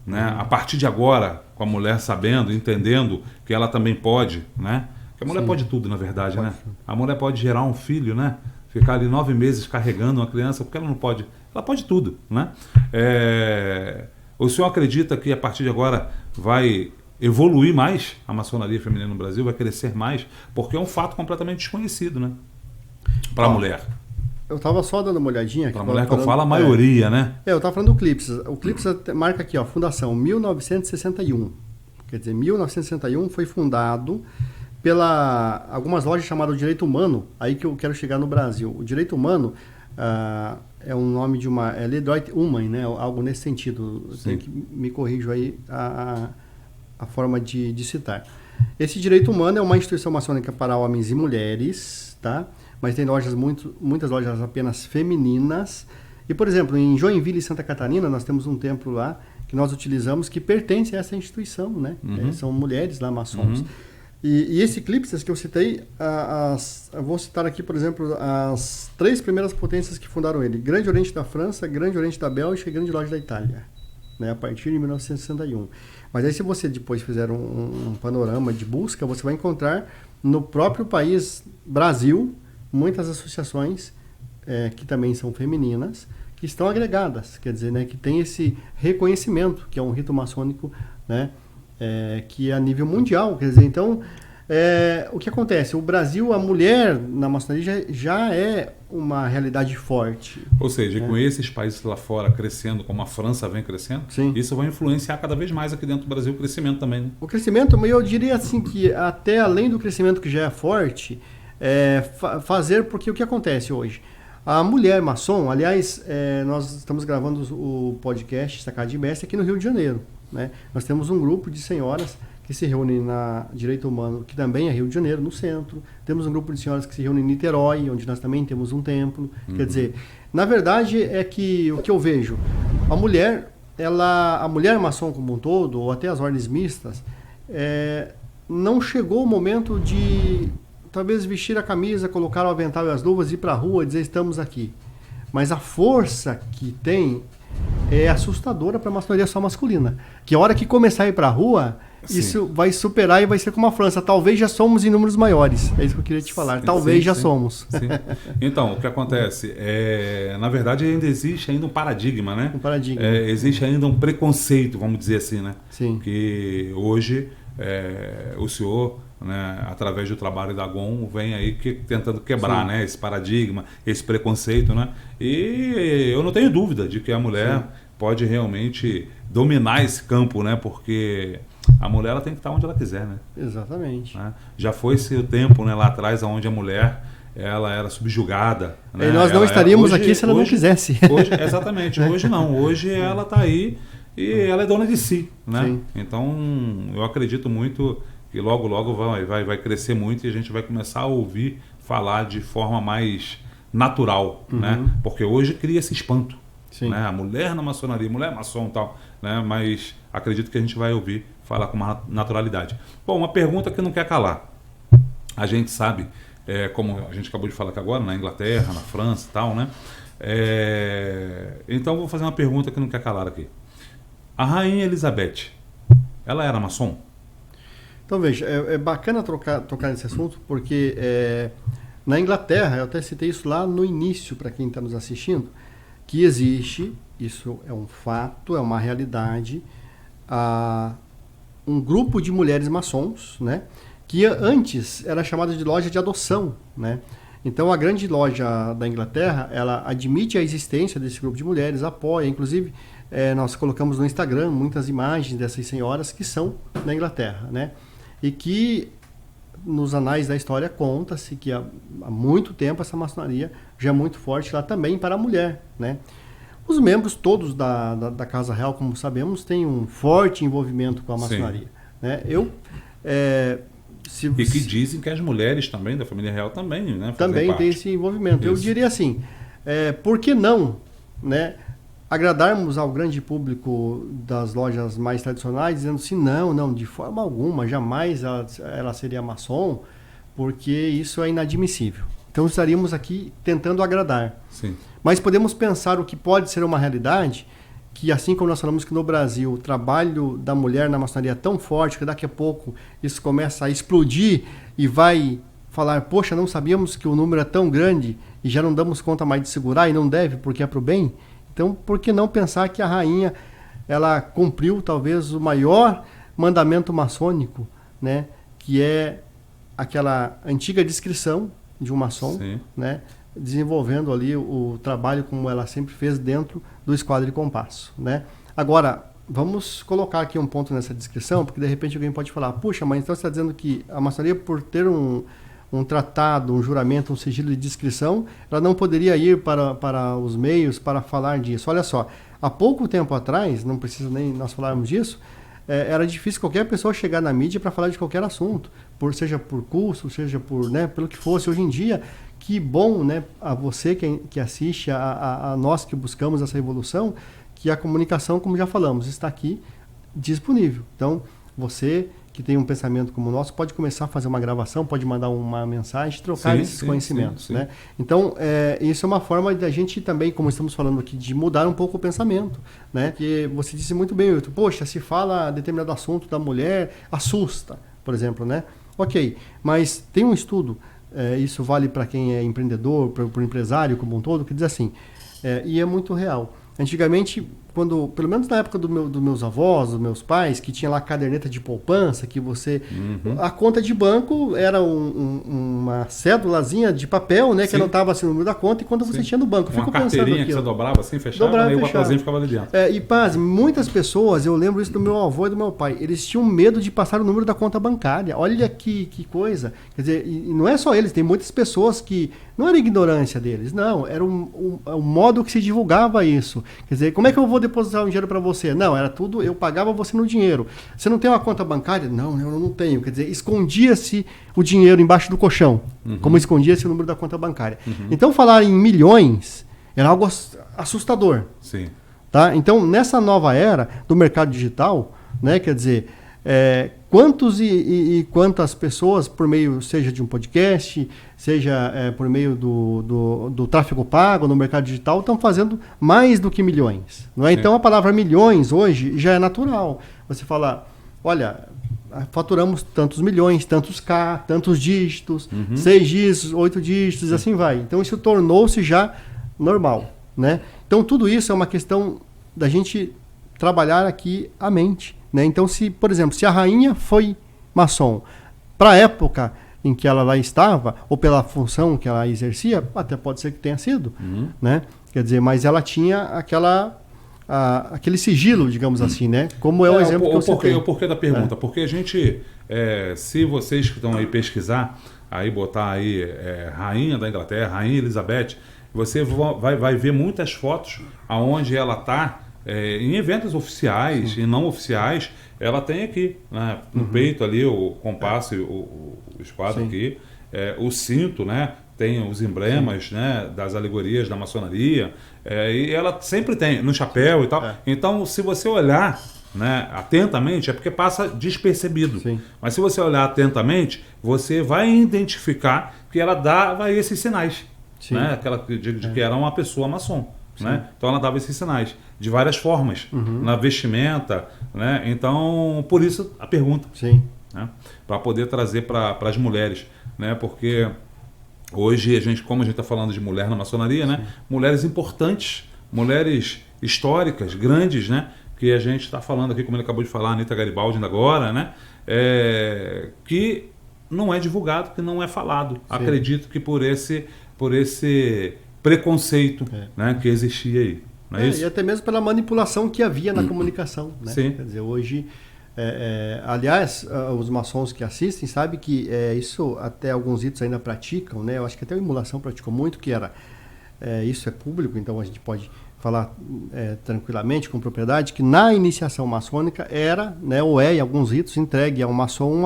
né, a partir de agora, com a mulher sabendo, entendendo que ela também pode, né? A mulher pode tudo, na verdade, né? A mulher pode gerar um filho, né? Ficar ali 9 meses carregando uma criança, porque ela não pode. Ela pode tudo, né? O senhor acredita que a partir de agora vai evoluir mais a maçonaria feminina no Brasil, vai crescer mais? Porque é um fato completamente desconhecido, né? Para a mulher. Eu estava só dando uma olhadinha aqui. Para a mulher que eu falo, a maioria, né? Eu estava falando do Clipsas. O Clipsas marca aqui, ó, fundação 1961. Quer dizer, 1961 foi fundado algumas lojas chamadas Direito Humano, aí que eu quero chegar no Brasil. O Direito Humano é um nome de uma... É Ledroit Human, né? Algo nesse sentido. Tem que me corrijo aí a forma de citar. Esse Direito Humano é uma instituição maçônica para homens e mulheres, tá? Mas tem muitas lojas apenas femininas, E, por exemplo, em Joinville, Santa Catarina, nós temos um templo lá que nós utilizamos que pertence a essa instituição, né? São mulheres lá, maçons. E esse Eclipses que eu citei, eu vou citar aqui, por exemplo, as 3 primeiras potências que fundaram ele. Grande Oriente da França, Grande Oriente da Bélgica e Grande Lodge da Itália, né, a partir de 1961. Mas aí se você depois fizer um panorama de busca, você vai encontrar no próprio país Brasil muitas associações que também são femininas, que estão agregadas, quer dizer, né, que tem esse reconhecimento, que é um rito maçônico, né, que é a nível mundial, quer dizer, então, o que acontece? O Brasil, a mulher na maçonaria já é uma realidade forte. Ou seja, com esses países lá fora crescendo, como a França vem crescendo, Sim. Isso vai influenciar cada vez mais aqui dentro do Brasil o crescimento também, né? O crescimento, eu diria assim que até além do crescimento que já é forte, fazer, porque o que acontece hoje? A mulher maçom, aliás, nós estamos gravando o podcast Sacada de Mestre aqui no Rio de Janeiro, né? Nós temos um grupo de senhoras que se reúnem na Direito Humano, que também é Rio de Janeiro, no centro. Temos um grupo de senhoras que se reúnem em Niterói, onde nós também temos um templo. Quer dizer, na verdade é que o que eu vejo, a mulher maçom como um todo, ou até as ordens mistas, não chegou o momento de talvez vestir a camisa, colocar o avental e as luvas, ir para a rua e dizer estamos aqui. Mas a força que tem é assustadora para a maçonaria só masculina. Que a hora que começar a ir para a rua, sim, isso vai superar e vai ser como a França. Talvez já somos em números maiores. É isso que eu queria te falar. Talvez já somos. Sim. Então, o que acontece? Na verdade, ainda existe um paradigma, né? Um paradigma. Existe ainda um preconceito, vamos dizer assim, né? Sim. Que hoje o senhor, né, através do trabalho da GOM, vem aí tentando quebrar, né, esse paradigma, esse preconceito, né? E eu não tenho dúvida de que a mulher, sim, pode realmente dominar esse campo, né? Porque a mulher ela tem que estar onde ela quiser, né? Exatamente. Né? Já foi esse o tempo, né, lá atrás, onde a mulher ela era subjugada. Né? E nós não estaríamos aqui se ela não quisesse. Exatamente. Hoje não. Hoje ela está aí e ela é dona de si, né? Sim. Então, eu acredito muito que logo, logo vai crescer muito e a gente vai começar a ouvir falar de forma mais natural, né? Porque hoje cria esse espanto. Sim. Né? A mulher na maçonaria, mulher maçom e tal, né? Mas acredito que a gente vai ouvir falar com uma naturalidade. Bom, uma pergunta que não quer calar. A gente sabe, como a gente acabou de falar aqui agora, na Inglaterra, na França e tal, né? Então, vou fazer uma pergunta que não quer calar aqui. A Rainha Elizabeth, ela era maçom? Então, veja, é bacana tocar nesse assunto, porque na Inglaterra, eu até citei isso lá no início, para quem está nos assistindo, que existe, isso é um fato, é uma realidade, um grupo de mulheres maçons, né, que antes era chamada de loja de adoção, né? Então a grande loja da Inglaterra, ela admite a existência desse grupo de mulheres, apoia, inclusive nós colocamos no Instagram muitas imagens dessas senhoras que são da Inglaterra, né? E que nos anais da história conta-se que há muito tempo essa maçonaria já é muito forte lá também para a mulher, né? Os membros todos da Casa Real, como sabemos, têm um forte envolvimento com a maçonaria, né? E que dizem que as mulheres também, da família real também, né? Também tem esse envolvimento. Isso. Eu diria assim, por que não, né, agradarmos ao grande público das lojas mais tradicionais, dizendo assim, não, de forma alguma, jamais ela seria maçom, porque isso é inadmissível. Então estaríamos aqui tentando agradar. Sim. Mas podemos pensar o que pode ser uma realidade, que assim como nós falamos que no Brasil o trabalho da mulher na maçonaria é tão forte que daqui a pouco isso começa a explodir e vai falar, poxa, não sabíamos que o número é tão grande e já não damos conta mais de segurar e não deve porque é para o bem. Então, por que não pensar que a rainha ela cumpriu talvez o maior mandamento maçônico, né, que é aquela antiga descrição de um maçom, né, desenvolvendo ali o trabalho como ela sempre fez dentro do Esquadro de Compasso, né? Agora, vamos colocar aqui um ponto nessa descrição, porque de repente alguém pode falar, puxa, mas então você está dizendo que a maçonaria, por ter um tratado, um juramento, um sigilo de descrição, ela não poderia ir para os meios para falar disso. Olha só, há pouco tempo atrás, não precisa nem nós falarmos disso, era difícil qualquer pessoa chegar na mídia para falar de qualquer assunto, seja por curso, seja pelo que fosse. Hoje em dia, que bom, né, a você que assiste, a nós que buscamos essa evolução, que a comunicação, como já falamos, está aqui disponível. Então, você que tem um pensamento como o nosso, pode começar a fazer uma gravação, pode mandar uma mensagem, trocar esses conhecimentos. Né? Então, isso é uma forma da gente também, como estamos falando aqui, de mudar um pouco o pensamento. Né? Porque você disse muito bem, Wilton, poxa, se fala determinado assunto da mulher, assusta, por exemplo. Né? Ok, mas tem um estudo, isso vale para quem é empreendedor, para o empresário como um todo, que diz assim, e é muito real. Antigamente, quando, pelo menos na época dos meus avós, dos meus pais, que tinha lá a caderneta de poupança, que você... A conta de banco era uma cédulazinha de papel, né? Que anotava assim, o número da conta e quando você tinha no banco. Uma carteirinha que você dobrava assim, fechava, e o papelzinho ficava ali dentro. E paz, muitas pessoas, eu lembro isso do meu avô e do meu pai, eles tinham medo de passar o número da conta bancária. Olha que coisa. Quer dizer, e não é só eles, tem muitas pessoas que... Não era ignorância deles, não. Era o modo que se divulgava isso. Quer dizer, como é que eu vou depositar um dinheiro para você? Não, era tudo, eu pagava você no dinheiro. Você não tem uma conta bancária? Não, eu não tenho. Quer dizer, escondia-se o dinheiro embaixo do colchão, como escondia-se o número da conta bancária. Então, falar em milhões era algo assustador. Sim. Tá? Então, nessa nova era do mercado digital, né, quer dizer... quantos e quantas pessoas, por meio, seja de um podcast, seja por meio do tráfego pago no mercado digital, estão fazendo mais do que milhões. Não é? Então, a palavra milhões hoje já é natural. Você fala, olha, faturamos tantos milhões, tantos K, tantos dígitos, 6 dígitos, 8 dígitos, e assim vai. Então, isso tornou-se já normal. Né? Então, tudo isso é uma questão da gente trabalhar aqui a mente. Né? Então, por exemplo, se a rainha foi maçom, para a época em que ela lá estava, ou pela função que ela exercia, até pode ser que tenha sido, né? Quer dizer, mas ela tinha aquele sigilo, digamos assim, né? Como é o exemplo que eu citei. O porquê da pergunta? Porque a gente, se vocês que estão aí pesquisar, aí botar aí rainha da Inglaterra, rainha Elizabeth, você vai ver muitas fotos aonde ela está, em eventos oficiais e não oficiais, ela tem aqui, né, no peito ali o compasso, o esquadro aqui, o cinto, né, tem os emblemas, né, das alegorias da maçonaria, e ela sempre tem no chapéu e tal. Então, se você olhar, né, atentamente, é porque passa despercebido. Mas se você olhar atentamente, você vai identificar que ela dava esses sinais, né, aquela de que era uma pessoa maçom. Né? Então ela dava esses sinais de várias formas, na vestimenta, né? Então por isso a pergunta, né? Para poder trazer para as mulheres, né? Porque hoje como a gente está falando de mulher na maçonaria, né? Mulheres importantes, mulheres históricas, grandes, né? Que a gente está falando aqui, como ele acabou de falar, a Anita Garibaldi ainda agora, né? Que não é divulgado, que não é falado. Acredito que por esse preconceito, né, que existia aí. Não é isso? E até mesmo pela manipulação que havia na comunicação. Né? Quer dizer, hoje, aliás, os maçons que assistem sabem que isso até alguns ritos ainda praticam, né? Eu acho que até a Emulação praticou muito, que era, isso é público, então a gente pode falar tranquilamente, com propriedade, que na iniciação maçônica era, né, ou em alguns ritos, entregue ao maçom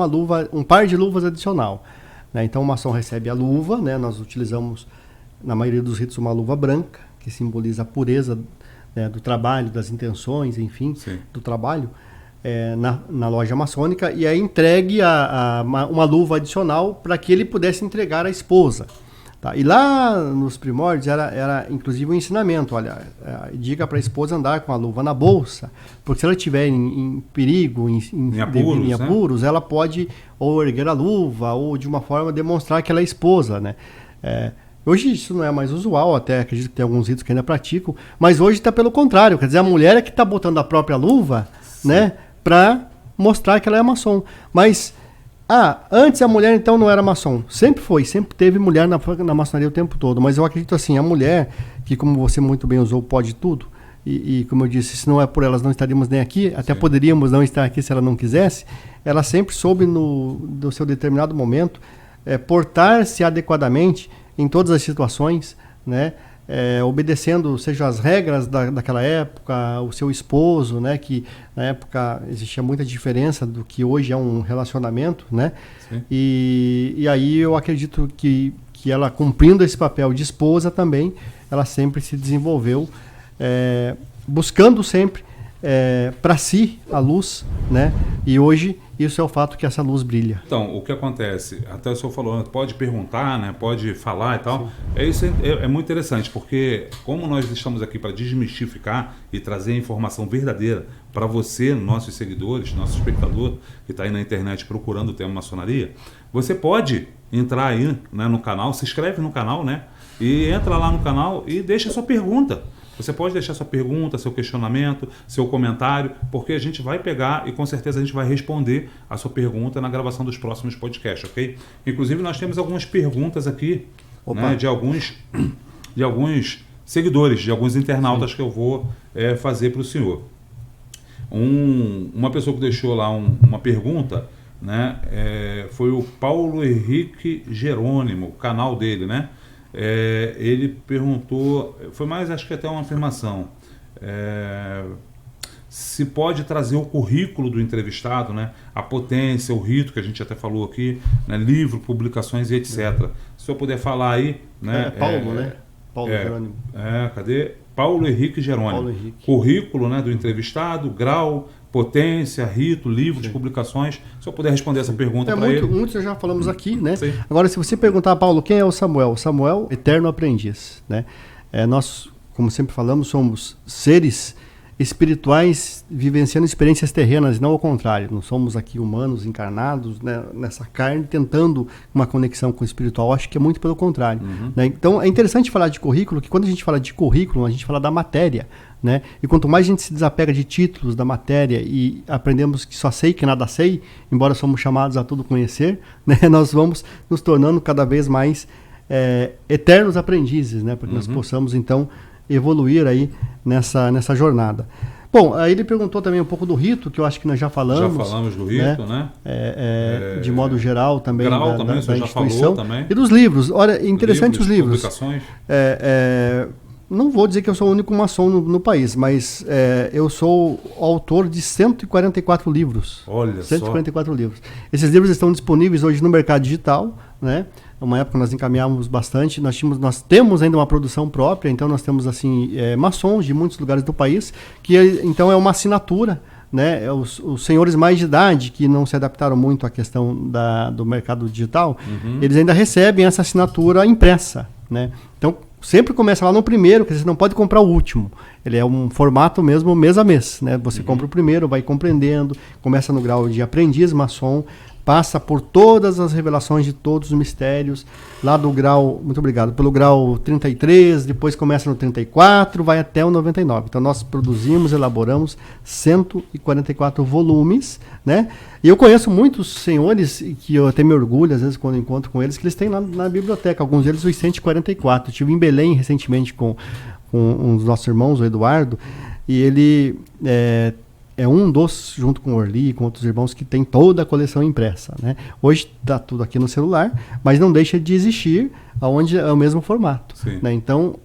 um par de luvas adicional. Né? Então o maçom recebe a luva, né? Nós utilizamos na maioria dos ritos uma luva branca, que simboliza a pureza, né, do trabalho, das intenções, enfim, do trabalho, na loja maçônica, e aí entregue uma luva adicional para que ele pudesse entregar à esposa. Tá? E lá nos primórdios era inclusive um ensinamento, olha, diga para a esposa andar com a luva na bolsa, porque se ela estiver em perigo, em apuros, ela pode ou erguer a luva, ou de uma forma demonstrar que ela é esposa, né? Hoje isso não é mais usual, até acredito que tem alguns ritos que ainda praticam, mas hoje está pelo contrário, quer dizer, a mulher é que está botando a própria luva, né, para mostrar que ela é maçom. Mas, antes a mulher então não era maçom, sempre teve mulher na maçonaria o tempo todo, mas eu acredito assim, a mulher, que como você muito bem usou, pode tudo, e como eu disse, se não é por elas não estaríamos nem aqui, até poderíamos não estar aqui se ela não quisesse, ela sempre soube no seu determinado momento portar-se adequadamente em todas as situações, né? Obedecendo, seja as regras daquela época, o seu esposo, né? Que na época existia muita diferença do que hoje é um relacionamento, né? E aí eu acredito que que ela, cumprindo esse papel de esposa também, ela sempre se desenvolveu, buscando sempre para si a luz, né? E hoje isso é o fato que essa luz brilha. Então, o que acontece, até o senhor falou, pode perguntar, né? Pode falar e tal. Isso é muito interessante, porque como nós estamos aqui para desmistificar e trazer informação verdadeira para você, nossos seguidores, nosso espectador que está aí na internet procurando o tema maçonaria, você pode entrar aí, né, no canal, se inscreve no canal, né? E entra lá no canal e deixa a sua pergunta. Você pode deixar sua pergunta, seu questionamento, seu comentário, porque a gente vai pegar e com certeza a gente vai responder a sua pergunta na gravação dos próximos podcasts, ok? Inclusive nós temos algumas perguntas aqui, né, de alguns seguidores, de alguns internautas que eu vou fazer para o senhor. Uma pessoa que deixou lá uma pergunta, né, foi o Paulo Henrique Jerônimo, o canal dele, né? Ele perguntou, foi mais acho que até uma afirmação, se pode trazer o currículo do entrevistado, né, a potência, o rito que a gente até falou aqui, né, livro, publicações e etc. Se o senhor puder falar aí, né? Paulo, né? Paulo Jerônimo. Cadê? Paulo Henrique Jerônimo. Paulo Henrique. Currículo, né, do entrevistado, grau, potência, rito, livros, publicações. Se eu puder responder essa pergunta para ele. Muitos já falamos aqui, né? Sim. Agora, se você perguntar, Paulo, quem é o Samuel? O Samuel, eterno aprendiz, né? Nós, como sempre falamos, somos seres espirituais vivenciando experiências terrenas, não ao contrário. Não somos aqui humanos encarnados, né, nessa carne, tentando uma conexão com o espiritual. Acho que é muito pelo contrário. Né? Então, é interessante falar de currículo, que quando a gente fala de currículo, a gente fala da matéria. Né? E quanto mais a gente se desapega de títulos da matéria e aprendemos que só sei que nada sei, embora somos chamados a tudo conhecer, né, nós vamos nos tornando cada vez mais eternos aprendizes, né, para que nós possamos, então, evoluir aí nessa jornada. Bom, aí ele perguntou também um pouco do rito, que eu acho que nós já falamos. Já falamos do rito, né? De modo geral também. Grau também, você já falou também. E dos livros. Olha, interessante os livros. Publicações. Não vou dizer que eu sou o único maçom no país, mas eu sou autor de 144 livros. Olha 144 livros. Esses livros estão disponíveis hoje no mercado digital, né? Uma época nós encaminhávamos bastante, nós temos ainda uma produção própria, então nós temos assim maçons de muitos lugares do país, que então é uma assinatura, né? Os senhores mais de idade que não se adaptaram muito à questão do mercado digital, eles ainda recebem essa assinatura impressa, né? Então sempre começa lá no primeiro, que você não pode comprar o último. Ele é um formato mesmo mês a mês, né? Você compra o primeiro, vai compreendendo, começa no grau de aprendiz maçom, passa por todas as revelações de todos os mistérios, lá do grau, muito obrigado, pelo grau 33, depois começa no 34, vai até o 99. Então nós produzimos, elaboramos 144 volumes, né? E eu conheço muitos senhores, que eu até me orgulho, às vezes, quando encontro com eles, que eles têm lá na biblioteca, alguns deles os 144. Eu estive em Belém recentemente com um dos nossos irmãos, o Eduardo, e ele é um dos, junto com o Orly e com outros irmãos, que tem toda a coleção impressa, né? Hoje está tudo aqui no celular, mas não deixa de existir, onde é o mesmo formato, né? Então,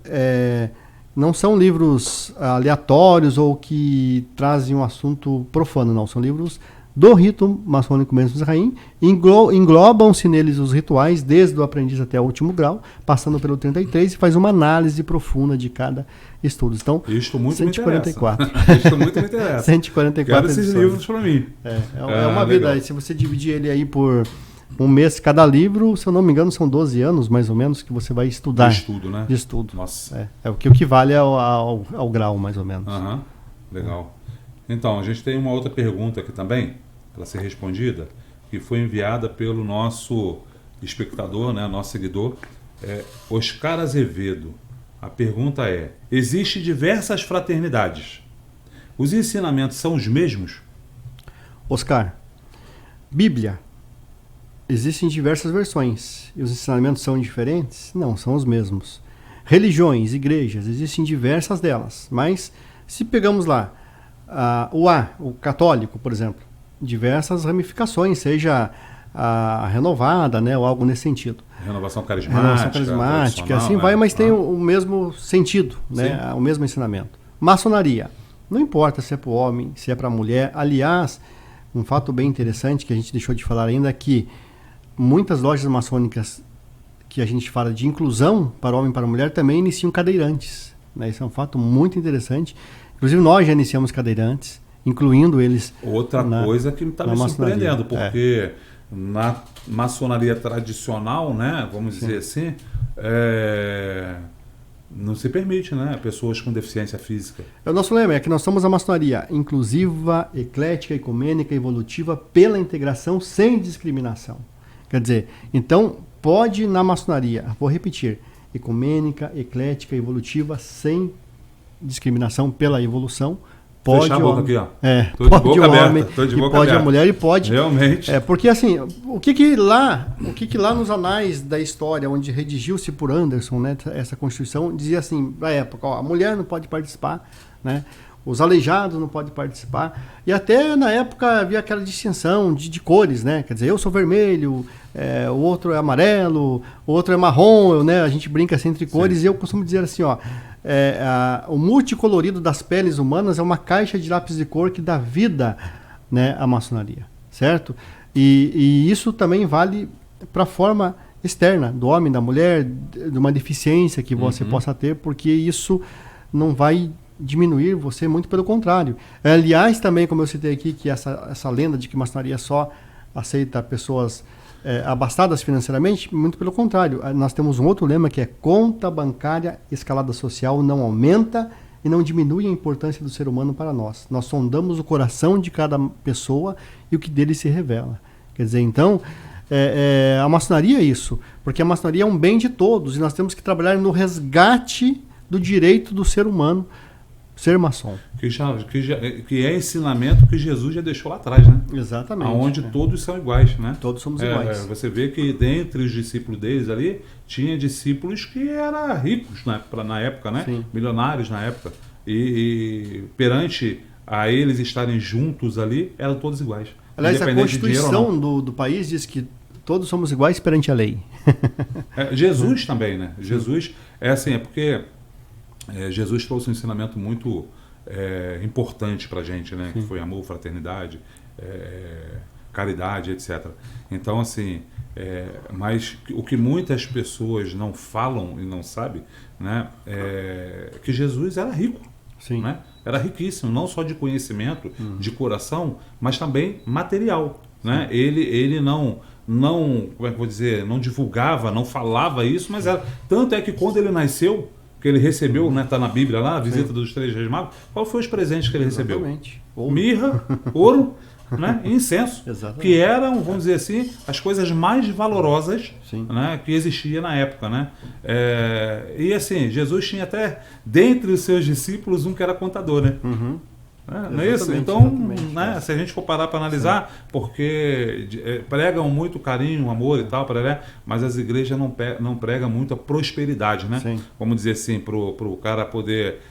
não são livros aleatórios ou que trazem um assunto profano, não. São livros do rito maçônico mesmo Israim, englobam-se neles os rituais, desde o aprendiz até o último grau, passando pelo 33, e faz uma análise profunda de cada estudo. Então, isto muito 144. Isto muito me interessa. 144 Quero esses livros para mim. É uma vida. Legal. Se você dividir ele aí por um mês cada livro, se eu não me engano, são 12 anos, mais ou menos, que você vai estudar. De estudo, né? De estudo. Nossa. É o que equivale ao grau, mais ou menos. Legal. Então, a gente tem uma outra pergunta aqui também, para ser respondida, que foi enviada pelo nosso espectador, né, nosso seguidor, Oscar Azevedo. A pergunta é: existem diversas fraternidades. Os ensinamentos são os mesmos? Oscar, Bíblia. Existem diversas versões. E os ensinamentos são diferentes? Não, são os mesmos. Religiões, igrejas, existem diversas delas. Mas, se pegamos lá, o católico, por exemplo, diversas ramificações, seja a renovada, né, ou algo nesse sentido. Renovação carismática, assim vai, mas tem o mesmo sentido, né, o mesmo ensinamento. Maçonaria, não importa se é para o homem, se é para a mulher. Aliás, um fato bem interessante que a gente deixou de falar ainda é que muitas lojas maçônicas que a gente fala de inclusão para o homem e para a mulher, também iniciam cadeirantes, né? Isso é um fato muito interessante. Inclusive, nós já iniciamos cadeirantes, incluindo eles. Outra coisa que está me surpreendendo, porque na maçonaria tradicional, né, vamos dizer assim, não se permite, né, pessoas com deficiência física. O nosso lema é que nós somos a maçonaria inclusiva, eclética, ecumênica, evolutiva, pela integração, sem discriminação. Quer dizer, então, pode na maçonaria, vou repetir, ecumênica, eclética, evolutiva, sem discriminação pela evolução. Pode fechar a boca aqui, ó. Tô de boca aberta, tô de boca pode aberta. A mulher e pode. Realmente. Porque assim, o que lá nos anais da história, onde redigiu-se por Anderson, né, essa Constituição, dizia assim, na época, ó, a mulher não pode participar, né? Os aleijados não podem participar. E até na época havia aquela distinção de cores, né? Quer dizer, eu sou vermelho, o outro é amarelo, o outro é marrom, né? A gente brinca assim entre cores. Sim. E eu costumo dizer assim, ó, o multicolorido das peles humanas é uma caixa de lápis de cor que dá vida, né, à maçonaria, certo? E isso também vale para a forma externa do homem, da mulher, de uma deficiência que você possa ter, porque isso não vai diminuir você, muito pelo contrário. Aliás, também, como eu citei aqui, que essa lenda de que maçonaria só aceita pessoas abastadas financeiramente, muito pelo contrário. Nós temos um outro lema que é: conta bancária escalada social não aumenta e não diminui a importância do ser humano para nós. Nós sondamos o coração de cada pessoa e o que dele se revela. Quer dizer, então, a maçonaria é isso, porque a maçonaria é um bem de todos e nós temos que trabalhar no resgate do direito do ser humano ser maçom. Que é ensinamento que Jesus já deixou lá atrás, né? Exatamente. Onde todos são iguais, né? Todos somos iguais. Você vê que dentre os discípulos deles ali, tinha discípulos que eram ricos na época, né? Sim. Milionários na época. E perante a eles estarem juntos ali, eram todos iguais. Aliás, a Constituição do país diz que todos somos iguais perante a lei. Jesus também, né? Sim. Jesus é porque Jesus trouxe um ensinamento muito importante para a gente, né? Sim. Que foi amor, fraternidade, caridade, etc. Então, assim, mas o que muitas pessoas não falam e não sabem, né? Que Jesus era rico. Sim. Né? Era riquíssimo, não só de conhecimento, de coração, mas também material. Né? Ele não, como é que eu vou dizer, não divulgava, não falava isso, mas tanto é que quando ele nasceu, que ele recebeu, né, tá na Bíblia lá, a visita dos 3 Reis Magos, qual foi os presentes que ele recebeu? Mirra, ouro, né, e incenso. Exatamente. Que eram, vamos dizer assim, as coisas mais valorosas, né, que existia na época. Né? E assim, Jesus tinha até, dentre os seus discípulos, um que era contador, né? Não é isso? Então, né, se a gente for parar para analisar, porque pregam muito carinho, amor e tal, mas as igrejas não pregam muito a prosperidade, né? Sim. Vamos dizer assim, para o cara poder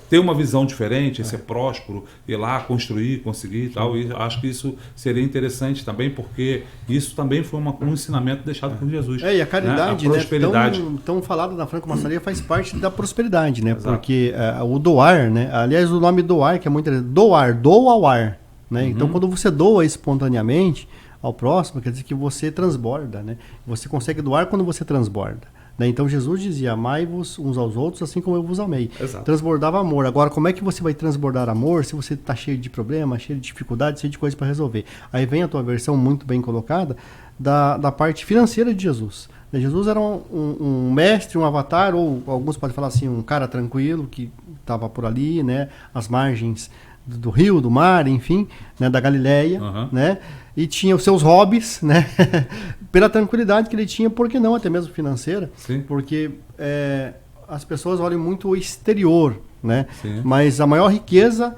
ter uma visão diferente, ser próspero, ir lá construir, conseguir e tal. E acho que isso seria interessante também, porque isso também foi um ensinamento deixado por Jesus. E a caridade, né? A prosperidade. Né, tão falado na franco-maçonaria, faz parte da prosperidade, né? Exato. Porque o doar, né? Aliás, o nome doar, que é muito interessante, doa ao ar, né? Então, quando você doa espontaneamente ao próximo, quer dizer que você transborda, né? Você consegue doar quando você transborda. Então Jesus dizia: amai-vos uns aos outros assim como eu vos amei. Exato. Transbordava amor. Agora, como é que você vai transbordar amor se você está cheio de problemas, cheio de dificuldades, cheio de coisas para resolver? Aí vem a tua versão muito bem colocada da parte financeira de Jesus. Jesus era um mestre, um avatar, ou alguns podem falar assim, um cara tranquilo que estava por ali, né, às margens do rio, do mar, enfim, né, da Galileia, né? E tinha os seus hobbies, né? Pela tranquilidade que ele tinha, por que não até mesmo financeira? Sim. Porque as pessoas olham muito o exterior, né? Sim. Mas a maior riqueza,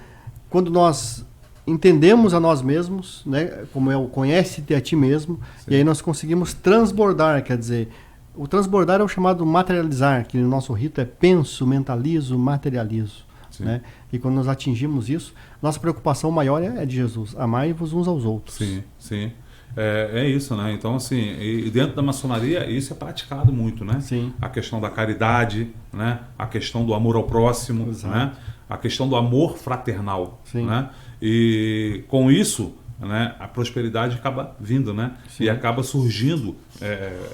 quando nós entendemos a nós mesmos, né? Como é o conhece-te a ti mesmo, sim, e aí nós conseguimos transbordar, quer dizer, o transbordar é o chamado materializar, que no nosso rito é penso, mentalizo, materializo. Né? E quando nós atingimos isso, nossa preocupação maior é de Jesus, amai-vos uns aos outros. Sim, sim. É isso, né? Então, assim, e dentro da maçonaria isso é praticado muito, né? Sim. A questão da caridade, né? A questão do amor ao próximo, né? A questão do amor fraternal, sim, né? E com isso, né, a prosperidade acaba vindo, né? Sim. E acaba surgindo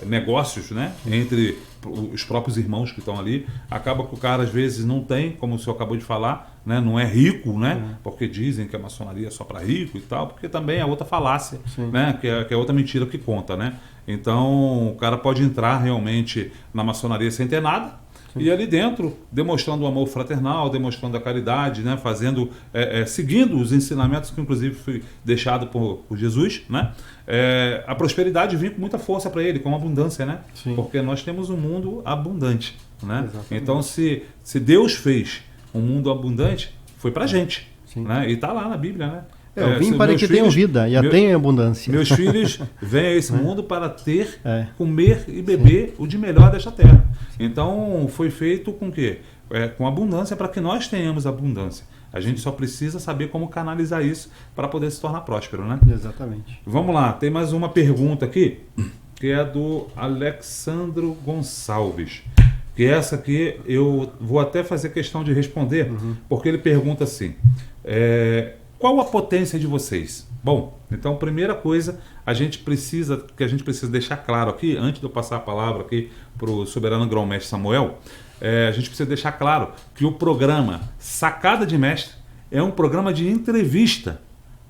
negócios, né, entre os próprios irmãos que estão ali. Acaba que o cara às vezes não tem, como o senhor acabou de falar, né, não é rico, né? Porque dizem que a maçonaria é só para rico e tal, porque também é outra falácia, né? Que é outra mentira que conta, né? Então o cara pode entrar realmente na maçonaria sem ter nada. E ali dentro, demonstrando o amor fraternal, demonstrando a caridade, né? Fazendo, seguindo os ensinamentos que inclusive foi deixado por Jesus, né? A prosperidade vem com muita força para ele, com abundância, né? Sim. Porque nós temos um mundo abundante, né? Exatamente. Então se Deus fez um mundo abundante, foi para a gente, né? E está lá na Bíblia, né? Eu vim para que tenham vida e a tenham em abundância. Meus filhos vêm a esse mundo para ter, comer e beber o de melhor desta terra. Então, foi feito com quê? Com abundância, para que nós tenhamos abundância. A gente só precisa saber como canalizar isso para poder se tornar próspero, né? Exatamente. Vamos lá, tem mais uma pergunta aqui, que é do Alexandro Gonçalves. Que essa aqui eu vou até fazer questão de responder, porque ele pergunta assim... qual a potência de vocês? Bom, então, primeira coisa, a gente precisa deixar claro aqui, antes de eu passar a palavra aqui para o soberano grão-mestre Samuel, a gente precisa deixar claro que o programa Sacada de Mestre é um programa de entrevista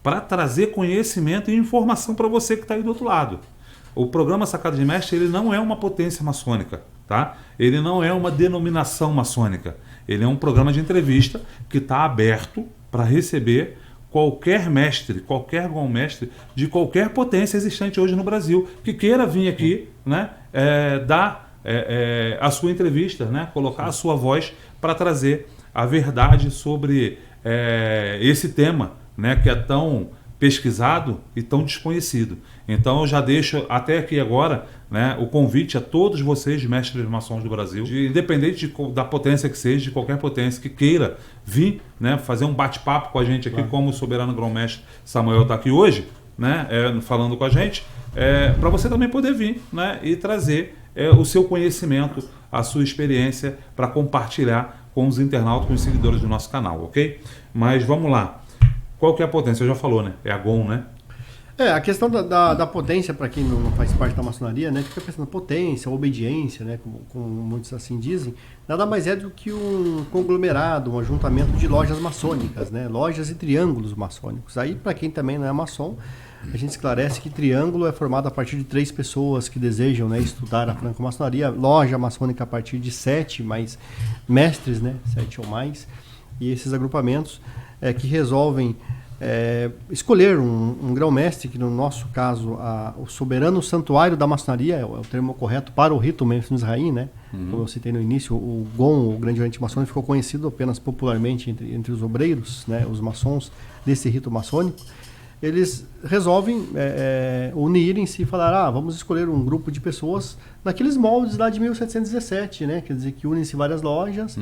para trazer conhecimento e informação para você que está aí do outro lado. O programa Sacada de Mestre, ele não é uma potência maçônica, tá? Ele não é uma denominação maçônica. Ele é um programa de entrevista que está aberto para receber qualquer mestre, qualquer grão-mestre de qualquer potência existente hoje no Brasil, que queira vir aqui, né, dar a sua entrevista, né, colocar a sua voz para trazer a verdade sobre esse tema, né, que é tão pesquisado e tão desconhecido. Então eu já deixo até aqui agora, né, o convite a todos vocês, mestres maçons do Brasil, independente da potência que seja, de qualquer potência que queira vir, né, fazer um bate-papo com a gente aqui, como o soberano grão-mestre Samuel está aqui hoje, né, falando com a gente, para você também poder vir, né, e trazer o seu conhecimento, a sua experiência para compartilhar com os internautas, com os seguidores do nosso canal, ok? Mas vamos lá. Qual que é a potência? Eu já falou, né? É a GOM, né? A questão da potência, para quem não faz parte da maçonaria, né, fica pensando potência, obediência, né, como muitos assim dizem, nada mais é do que um conglomerado, um ajuntamento de lojas maçônicas, né, lojas e triângulos maçônicos. Aí, para quem também não é maçom, a gente esclarece que triângulo é formado a partir de 3 pessoas que desejam, né, estudar a franco-maçonaria, loja maçônica a partir de 7 mais mestres, né, 7 ou mais, e esses agrupamentos que resolvem escolher um grão-mestre, que no nosso caso o soberano santuário da maçonaria é o termo correto para o rito Memphis Mizraim, né? Como eu citei no início, o GOM, o Grande Oriente Maçônico, ficou conhecido apenas popularmente entre os obreiros, né, os maçons desse rito maçônico. Eles resolvem unirem-se e falar, vamos escolher um grupo de pessoas naqueles moldes lá de 1717, né? Quer dizer, que unem-se várias lojas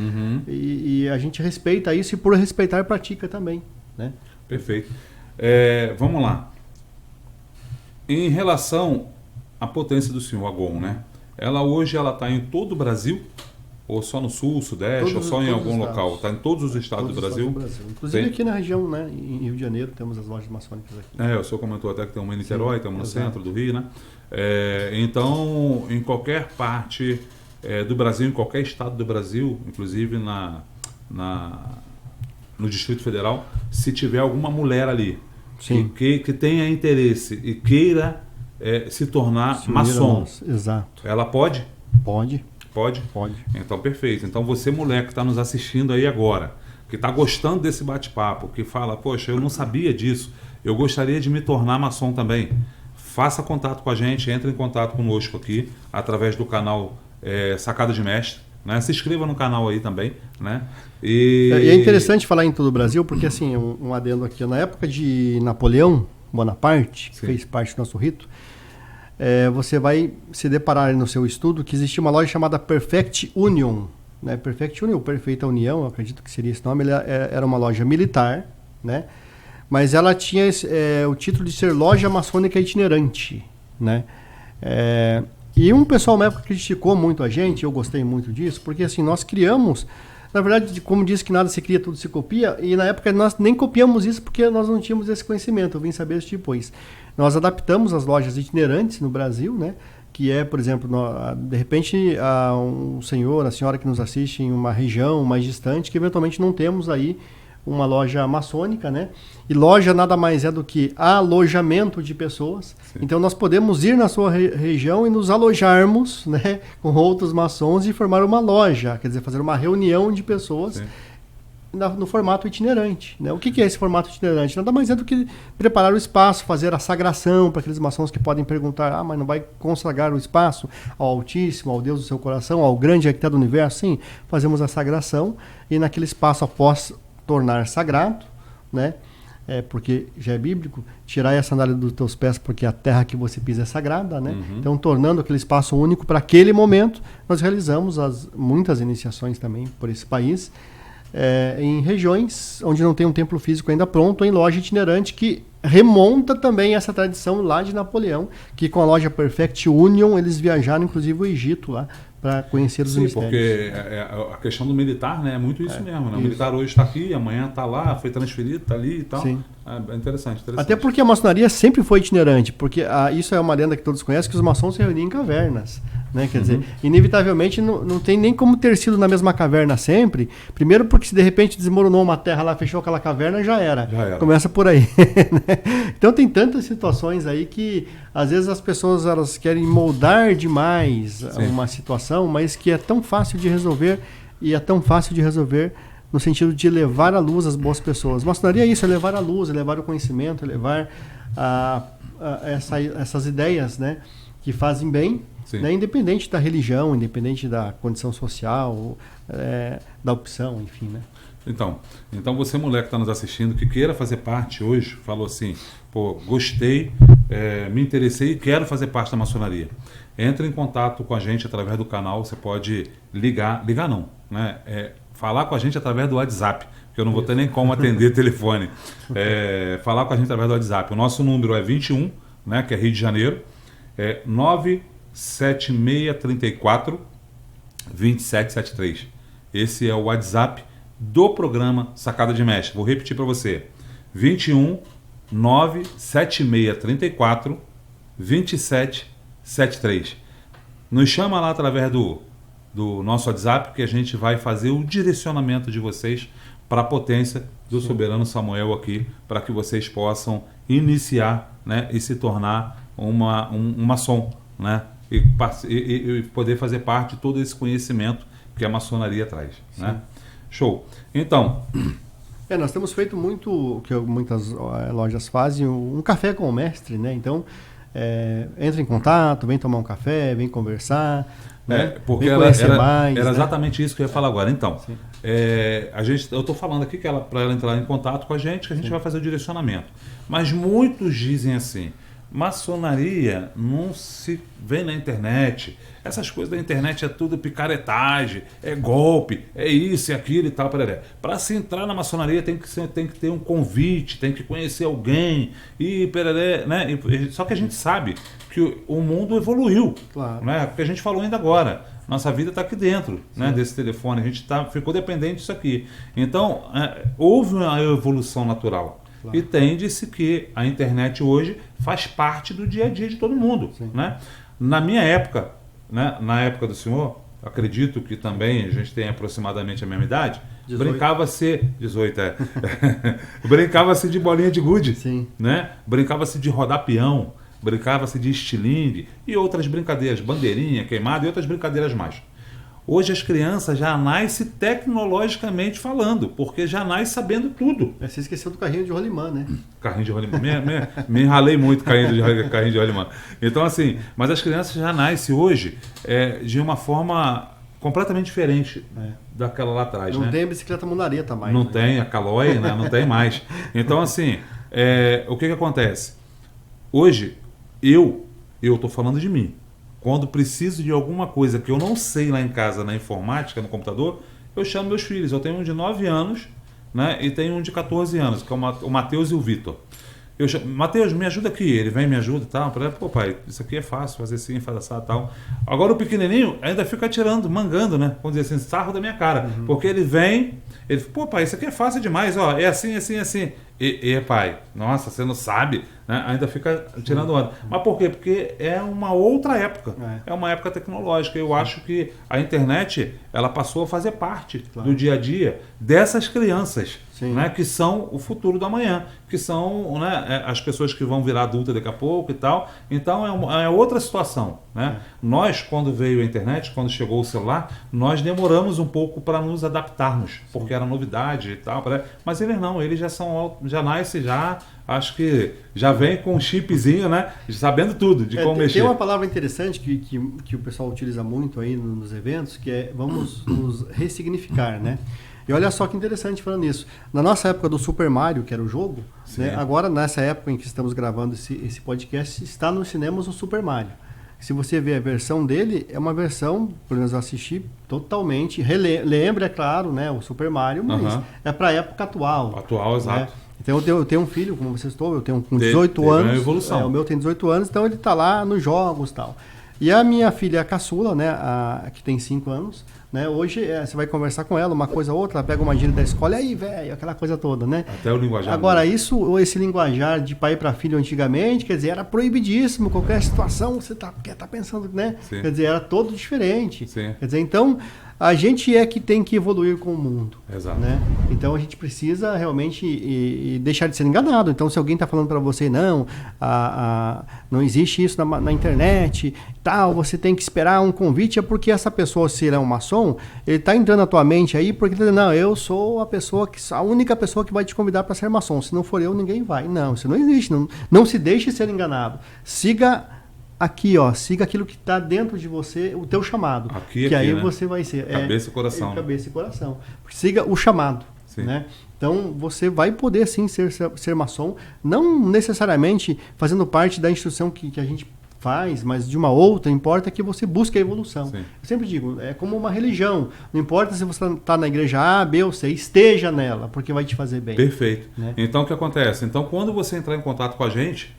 e a gente respeita isso e por respeitar pratica também, né? Perfeito. Vamos lá. Em relação à potência do senhor, a GOM, né? Ela hoje está em todo o Brasil? Ou só no Sul, Sudeste, ou só em algum local? Está em todos os estados do Brasil? Inclusive aqui na região, né, em Rio de Janeiro, temos as lojas maçônicas aqui. O senhor comentou até que tem uma em Niterói, tem uma no centro do Rio, né? Então, em qualquer parte do Brasil, em qualquer estado do Brasil, inclusive no Distrito Federal, se tiver alguma mulher ali que tenha interesse e queira se tornar maçom, exato. Ela pode? Pode. Pode? Pode. Então, perfeito. Então, você, mulher que está nos assistindo aí agora, que está gostando desse bate-papo, que fala, poxa, eu não sabia disso, eu gostaria de me tornar maçom também, faça contato com a gente, entre em contato conosco aqui, através do canal Sacada de Mestre, né? Se inscreva no canal aí também, né? E é interessante falar em todo o Brasil, porque assim, um adendo aqui, na época de Napoleão Bonaparte, que fez parte do nosso rito, você vai se deparar no seu estudo que existia uma loja chamada Perfect Union, né? Perfect Union, Perfeita União, eu acredito que seria esse nome. Ela era uma loja militar, né? Mas ela tinha o título de ser loja maçônica itinerante, né? E um pessoal na época criticou muito a gente, eu gostei muito disso, porque assim, nós criamos Na verdade, como disse que nada se cria, tudo se copia, e na época nós nem copiamos isso porque nós não tínhamos esse conhecimento, eu vim saber isso depois. Nós adaptamos as lojas itinerantes no Brasil, né? Que é, por exemplo, de repente, um senhor, a senhora que nos assiste em uma região mais distante, que eventualmente não temos aí uma loja maçônica, né? E loja nada mais é do que alojamento de pessoas. Sim. Então nós podemos ir na sua região e nos alojarmos, né, com outros maçons e formar uma loja, quer dizer, fazer uma reunião de pessoas no formato itinerante, né? O que é esse formato itinerante? Nada mais é do que preparar o espaço, fazer a sagração para aqueles maçons que podem perguntar, mas não vai consagrar o espaço ao Altíssimo, ao Deus do seu coração, ao grande arquiteto do universo? Sim, fazemos a sagração e naquele espaço, após tornar sagrado, né? Porque já é bíblico, tirar a sandália dos teus pés porque a terra que você pisa é sagrada, né? Uhum. Então, tornando aquele espaço único para aquele momento, nós realizamos muitas iniciações também por esse país, em regiões onde não tem um templo físico ainda pronto, em loja itinerante, que remonta também essa tradição lá de Napoleão, que com a loja Perfect Union eles viajaram inclusive o Egito lá para conhecer os mistérios. Porque a questão do militar, né, é muito isso mesmo. Né? O militar hoje está aqui, amanhã está lá, foi transferido, está ali e tal. Sim. É interessante. Até porque a maçonaria sempre foi itinerante, porque isso é uma lenda que todos conhecem, que os maçons se reuniam em cavernas. Né? Quer dizer, inevitavelmente não tem nem como ter sido na mesma caverna sempre. Primeiro porque se de repente desmoronou uma terra lá, fechou aquela caverna, já era. Começa por aí. Então tem tantas situações aí que às vezes as pessoas elas querem moldar demais uma situação, mas que é tão fácil de resolver, e é tão fácil de resolver no sentido de levar à luz as boas pessoas. Maçonaria é isso, é levar a luz, é levar o conhecimento, é levar essas ideias, né, que fazem bem, né, independente da religião, independente da condição social, da opção, enfim, né? Então você, mulher que está nos assistindo, que queira fazer parte hoje, falou assim, gostei, me interessei e quero fazer parte da maçonaria. Entre em contato com a gente através do canal, você pode ligar não, né? Falar com a gente através do WhatsApp, porque eu não vou ter nem como atender telefone. Falar com a gente através do WhatsApp. O nosso número é 21, né, que é Rio de Janeiro, 97634 2773. Esse é o WhatsApp do programa Sacada de Mestre. Vou repetir para você. 21 97634 2773. Nos chama lá através do nosso WhatsApp, que a gente vai fazer o direcionamento de vocês para a potência do soberano Samuel aqui, para que vocês possam iniciar, né, e se tornar um maçom, né, e poder fazer parte de todo esse conhecimento que a maçonaria traz, né? Show. Então, nós temos feito muito o que muitas lojas fazem, um café com o mestre, né? Então, entra em contato, vem tomar um café, vem conversar, né? Porque era exatamente isso que eu ia falar agora. Então, eu estou falando aqui que para ela entrar em contato com a gente vai fazer o direcionamento. Mas muitos dizem assim, maçonaria não se vê na internet, essas coisas da internet é tudo picaretagem, é golpe, é isso e aquilo e tal. Para se entrar na maçonaria tem que ter um convite, tem que conhecer alguém, né? Só que a gente sabe que o mundo evoluiu, claro, né? Porque a gente falou ainda agora, nossa vida está aqui dentro, né, desse telefone, a gente ficou dependente disso aqui. Então, houve uma evolução natural. Claro. E entende-se que a internet hoje faz parte do dia a dia de todo mundo, né? Na minha época, né, na época do senhor, acredito que também a gente tem aproximadamente a mesma idade, 18. Brincava-se 18, brincava-se de bolinha de gude, né? Brincava-se de rodar peão, brincava-se de estilingue e outras brincadeiras, bandeirinha, queimada e outras brincadeiras mais. Hoje as crianças já nascem tecnologicamente falando, porque já nascem sabendo tudo. Você esqueceu do carrinho de rolimã, né? Carrinho de rolimã. Me enralei muito carrinho de rolimã. Então, assim, mas as crianças já nascem hoje de uma forma completamente diferente daquela lá atrás. Não tem a bicicleta munareta mais. Não tem a Caloi, né? Não tem mais. Então, assim, o que acontece? Hoje, eu estou falando de mim. Quando preciso de alguma coisa que eu não sei lá em casa, na informática, no computador, eu chamo meus filhos. Eu tenho um de 9 anos, né, e tenho um de 14 anos, que é o Matheus e o Vitor. Mateus, me ajuda aqui. Ele vem, me ajuda e tal. Pô, pai, isso aqui é fácil, fazer assim, fazer assado e tal. Agora o pequenininho ainda fica tirando, mangando, né? Vamos dizer assim, sarro da minha cara. Porque ele vem, ele fala, pô, pai, isso aqui é fácil demais, ó. É assim, assim, assim. Pai, nossa, você não sabe, né? Ainda fica tirando onda. Mas por quê? Porque é uma outra época. É uma época tecnológica. Eu acho que a internet, ela passou a fazer parte do dia a dia dessas crianças, né? Que são o futuro do amanhã, que são, né, as pessoas que vão virar adulta daqui a pouco e tal. Então é outra situação, né? Nós, quando veio a internet, quando chegou o celular, nós demoramos um pouco para nos adaptarmos, porque era novidade e tal. Mas eles não, eles já nasce acho que já vem com um chipzinho, né? Sabendo tudo de como mexer. Tem uma palavra interessante que o pessoal utiliza muito aí nos eventos, que é vamos nos ressignificar, né? E olha só que interessante falando isso. Na nossa época do Super Mario, que era o jogo, né? Agora nessa época em que estamos gravando esse podcast, está nos cinemas o Super Mario. Se você ver a versão dele, é uma versão, pelo menos eu assisti, totalmente, lembra, é claro, né, o Super Mario, mas é para a época atual. Atual, exato. Né? Então eu tenho um filho, como você estou, eu tenho com 18 anos. Uma evolução. O meu tem 18 anos, então ele está lá nos jogos e tal. E a minha filha, a caçula, né, que tem 5 anos, né, hoje você vai conversar com ela, uma coisa ou outra, ela pega uma gíria da escola, e aí, velho, aquela coisa toda, né? Até o linguajar. Agora, esse linguajar de pai para filho antigamente, quer dizer, era proibidíssimo, qualquer situação você tá pensando, né? Sim. Quer dizer, era todo diferente. Sim. Quer dizer, então, a gente é que tem que evoluir com o mundo. Exato. Né? Então, a gente precisa realmente deixar de ser enganado. Então, se alguém está falando para você, não, não existe isso na internet, tal, você tem que esperar um convite, é porque essa pessoa, se ele é um maçom, ele está entrando na tua mente aí, porque ele está dizendo, não, eu sou a única pessoa que vai te convidar para ser maçom. Se não for eu, ninguém vai. Não, isso não existe. Não se deixe ser enganado. Siga aqui, ó, siga aquilo que está dentro de você, o teu chamado. Que aí, né? Você vai ser. Cabeça e coração. Cabeça e coração. Siga o chamado. Né? Então, você vai poder, sim, ser maçom, não necessariamente fazendo parte da instituição que a gente faz, mas de uma outra, importa que você busque a evolução. Sim. Eu sempre digo, é como uma religião. Não importa se você está na igreja A, B ou C, esteja nela, porque vai te fazer bem. Perfeito. Né? Então, o que acontece? Então, quando você entrar em contato com a gente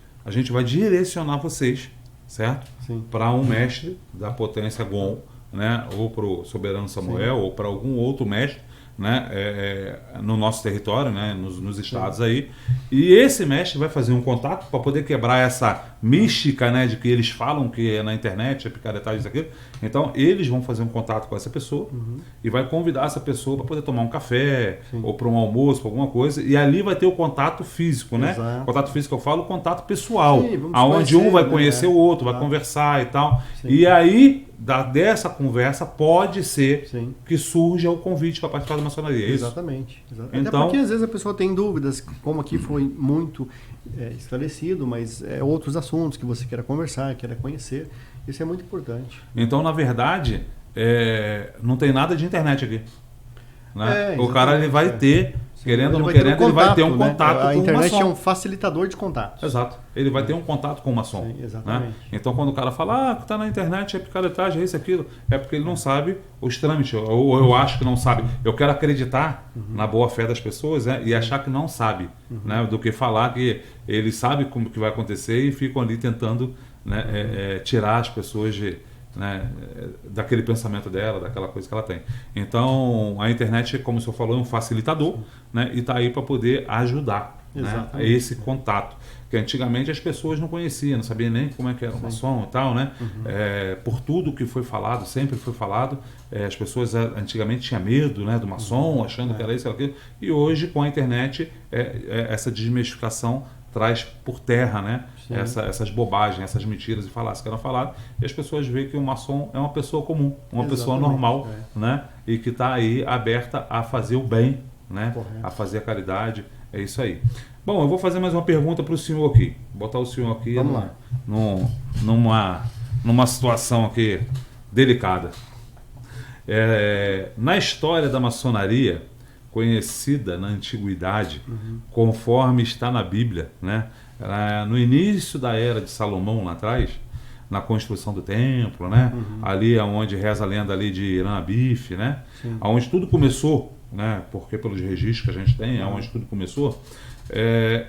vai direcionar vocês, certo? Para um mestre da potência GOM, né? Ou para o Soberano Samuel, ou para algum outro mestre, né? No nosso território, né? Nos estados aí. E esse mestre vai fazer um contato para poder quebrar essa mística, né? De que eles falam que é na internet, é picaretagem, isso aqui. Então, eles vão fazer um contato com essa pessoa e vai convidar essa pessoa para poder tomar um café ou para um almoço, para alguma coisa. E ali vai ter o contato físico, né? Exato. Contato físico, eu falo contato pessoal. Sim, onde um vai conhecer o outro, vai conversar e tal. Sim. E aí, dessa conversa, pode ser que surja o convite para participar da maçonaria. É isso? Exatamente. Então, até porque às vezes a pessoa tem dúvidas, como aqui foi muito esclarecido, mas outros assuntos que você queira conversar, queira conhecer. Isso é muito importante. Então, na verdade, não tem nada de internet aqui. Né? O cara ele vai ter, querendo ou não querendo, ele vai ter um contato com o maçom. A internet é um facilitador de contatos. Exato. Ele vai ter um contato com o maçom. Sim, exatamente. Né? Então, quando o cara fala, que está na internet, é picaretagem, é isso, aquilo, é porque ele não sabe os trâmites, ou eu acho que não sabe. Eu quero acreditar na boa fé das pessoas e achar que não sabe, né? Do que falar que ele sabe como que vai acontecer e ficam ali tentando, né, tirar as pessoas daquele pensamento dela, daquela coisa que ela tem. Então, a internet, como o senhor falou, é um facilitador, né, e está aí para poder ajudar, né, a esse contato. Que antigamente as pessoas não conheciam, não sabiam nem como é que era o maçom e tal, né? Por tudo que foi falado, sempre foi falado, as pessoas antigamente tinham medo, né, do maçom, achando que era isso, aquilo. E hoje, com a internet, essa desmistificação traz por terra, né? Essas bobagens, essas mentiras e falácias que eram faladas, e as pessoas veem que o maçom é uma pessoa comum, uma pessoa normal, né? E que está aí aberta a fazer o bem, né? A fazer a caridade, é isso aí. Bom, eu vou fazer mais uma pergunta para o senhor aqui, botar o senhor aqui numa situação aqui delicada. Na história da maçonaria, conhecida na antiguidade, conforme está na Bíblia, né? No início da era de Salomão, lá atrás, na construção do templo, né? Ali onde reza a lenda ali de Irã-Bif, né? Onde tudo começou, né? Porque pelos registros que a gente tem, onde tudo começou,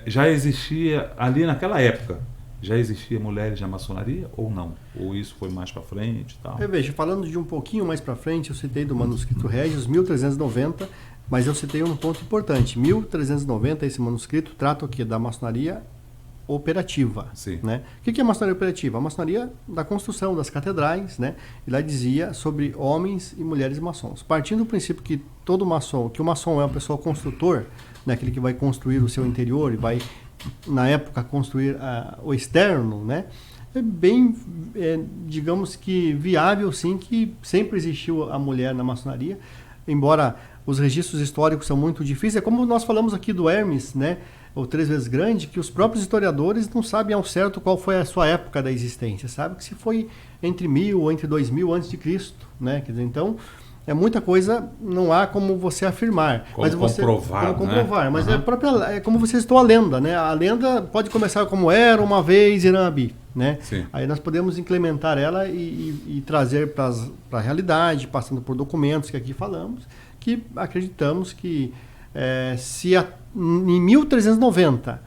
já existia, ali naquela época, já existia mulheres na maçonaria ou não? Ou isso foi mais para frente e tal? Veja, falando de um pouquinho mais para frente, eu citei do manuscrito Régios, 1390, mas eu citei um ponto importante. 1390, esse manuscrito trata o quê? Da maçonaria operativa. Sim. Né? O que é a maçonaria operativa? A maçonaria da construção das catedrais, né? E lá dizia sobre homens e mulheres maçons. Partindo do princípio que todo maçom, que o maçom é uma pessoa construtor, né? Aquele que vai construir o seu interior e vai, na época, construir o externo, né? É bem, digamos que viável, sim, que sempre existiu a mulher na maçonaria, embora os registros históricos são muito difíceis. É como nós falamos aqui do Hermes, né? Ou 3 vezes grande, que os próprios historiadores não sabem ao certo qual foi a sua época da existência, sabe? Que se foi entre 1000 ou entre 2000 antes de Cristo, né? Quer dizer, então, é muita coisa, não há como você afirmar. Como comprovar, né? Mas é como você citou a lenda, né? A lenda pode começar como era uma vez Irã-Abi, né? Sim. Aí nós podemos implementar ela e trazer para a realidade, passando por documentos que aqui falamos, que acreditamos que em 1390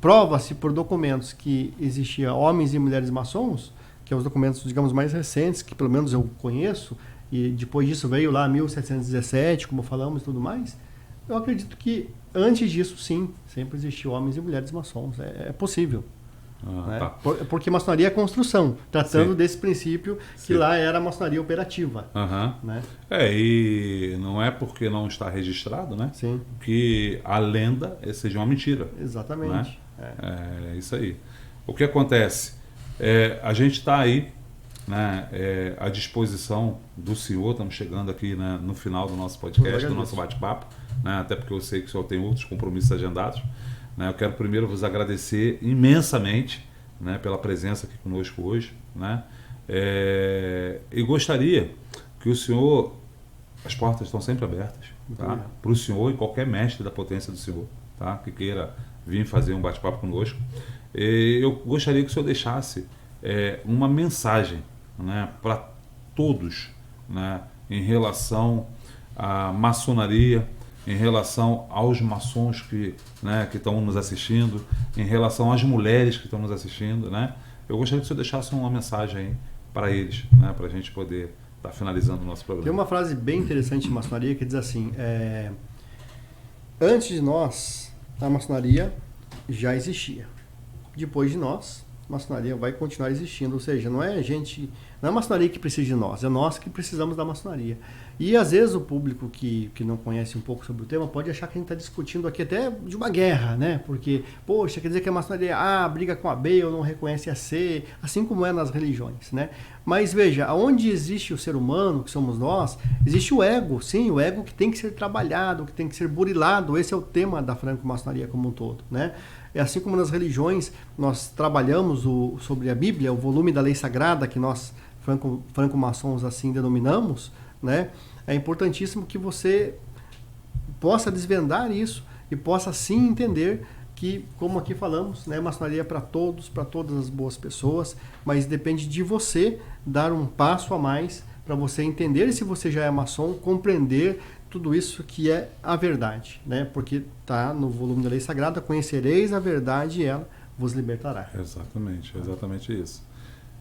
prova-se por documentos que existia homens e mulheres maçons, que é os documentos, digamos, mais recentes, que pelo menos eu conheço, e depois disso veio lá 1717, como falamos e tudo mais, eu acredito que antes disso, sim, sempre existiu homens e mulheres maçons. É possível. Né? Tá. Porque maçonaria é construção, tratando Sim. desse princípio que Sim. lá era a maçonaria operativa. Né? Né? E não é porque não está registrado, né? Sim. Que a lenda seja uma mentira. Exatamente. Né? É isso aí. O que acontece? A gente está aí, né, à disposição do senhor. Estamos chegando aqui, né, no final do nosso podcast, do nosso bate-papo, né, até porque eu sei que o senhor tem outros compromissos agendados. Né, eu quero primeiro vos agradecer imensamente, né, pela presença aqui conosco hoje. Né, e gostaria que o senhor, as portas estão sempre abertas, tá, para o senhor e qualquer mestre da potência do senhor, tá, que queira vir fazer um bate-papo conosco. Eu gostaria que o senhor deixasse uma mensagem, né, para todos, né, em relação à maçonaria, em relação aos maçons que estão nos assistindo, em relação às mulheres que estão nos assistindo. Né? Eu gostaria que o senhor deixasse uma mensagem aí para eles, né, para a gente poder estar finalizando o nosso programa. Tem uma frase bem interessante de maçonaria que diz assim: antes de nós, a maçonaria já existia. Depois de nós, a maçonaria vai continuar existindo. Ou seja, não é a maçonaria que precisa de nós, é nós que precisamos da maçonaria. E às vezes o público que não conhece um pouco sobre o tema pode achar que a gente está discutindo aqui até de uma guerra, né? Porque, poxa, quer dizer que a maçonaria A briga com a B ou não reconhece a C, assim como é nas religiões, né? Mas veja, onde existe o ser humano, que somos nós, existe o ego, sim, o ego que tem que ser trabalhado, que tem que ser burilado. Esse é o tema da franco-maçonaria como um todo, né? É assim como nas religiões nós trabalhamos sobre a Bíblia, o volume da lei sagrada que nós franco-maçons assim denominamos, né? É importantíssimo que você possa desvendar isso e possa sim entender que, como aqui falamos, né, maçonaria é para todos, para todas as boas pessoas, mas depende de você dar um passo a mais para você entender, e se você já é maçom, compreender tudo isso que é a verdade, né? Porque está no volume da lei sagrada: conhecereis a verdade e ela vos libertará. Exatamente isso.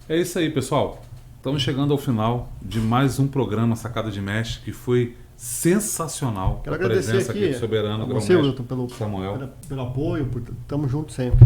É isso aí, pessoal. Estamos chegando ao final de mais um programa Sacada de Mestre, que foi sensacional. Quero a presença agradecer aqui do soberano você, grão-mestre pelo Samuel. pelo apoio, estamos juntos sempre.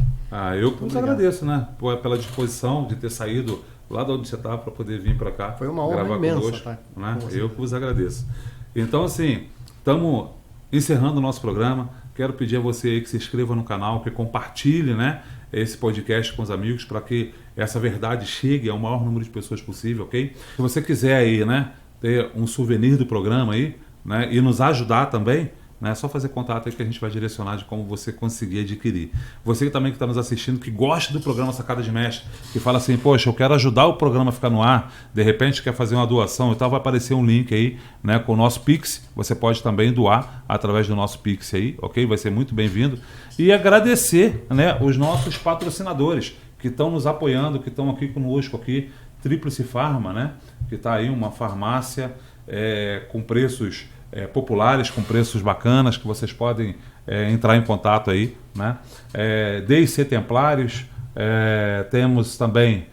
Eu que vos agradeço, né? Pela disposição de ter saído lá de onde você estava para poder vir para cá. Foi uma honra gravar imensa, conosco, tá? né? Eu que vos agradeço. Então, assim, estamos encerrando o nosso programa. Quero pedir a você aí que se inscreva no canal, que compartilhe, né, esse podcast com os amigos, para que essa verdade chegue ao maior número de pessoas possível, ok? Se você quiser aí, né, ter um souvenir do programa aí, né, e nos ajudar também, né, é só fazer contato aí que a gente vai direcionar de como você conseguir adquirir. Você também que está nos assistindo, que gosta do programa Sacada de Mestre, que fala assim: poxa, eu quero ajudar o programa a ficar no ar, de repente quer fazer uma doação e tal, vai aparecer um link aí, né, com o nosso Pix. Você pode também doar através do nosso Pix aí, ok? Vai ser muito bem-vindo. E agradecer, né, os nossos patrocinadores que estão nos apoiando, que estão aqui conosco aqui, Tríplice Farma, né, que está aí uma farmácia com preços populares, com preços bacanas, que vocês podem entrar em contato aí, né? D&C Templários, temos também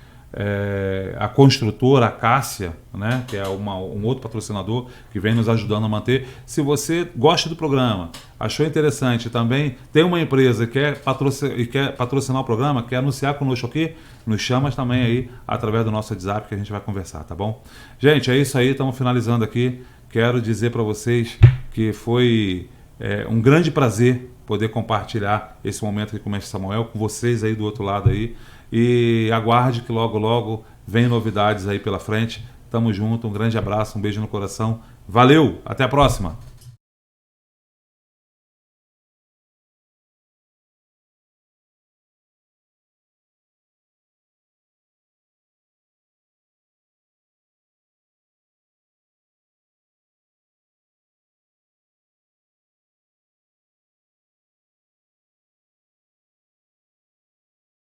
a construtora Cássia, né, que é um outro patrocinador que vem nos ajudando a manter. Se você gosta do programa, achou interessante, também tem uma empresa que quer patrocinar o programa, quer anunciar conosco aqui, nos chama também aí através do nosso WhatsApp que a gente vai conversar, tá bom? Gente, é isso aí, estamos finalizando aqui. Quero dizer para vocês que foi um grande prazer poder compartilhar esse momento aqui com o Mestre Samuel, com vocês aí do outro lado aí. E aguarde que logo, logo vem novidades aí pela frente. Tamo junto, um grande abraço, um beijo no coração. Valeu, até a próxima!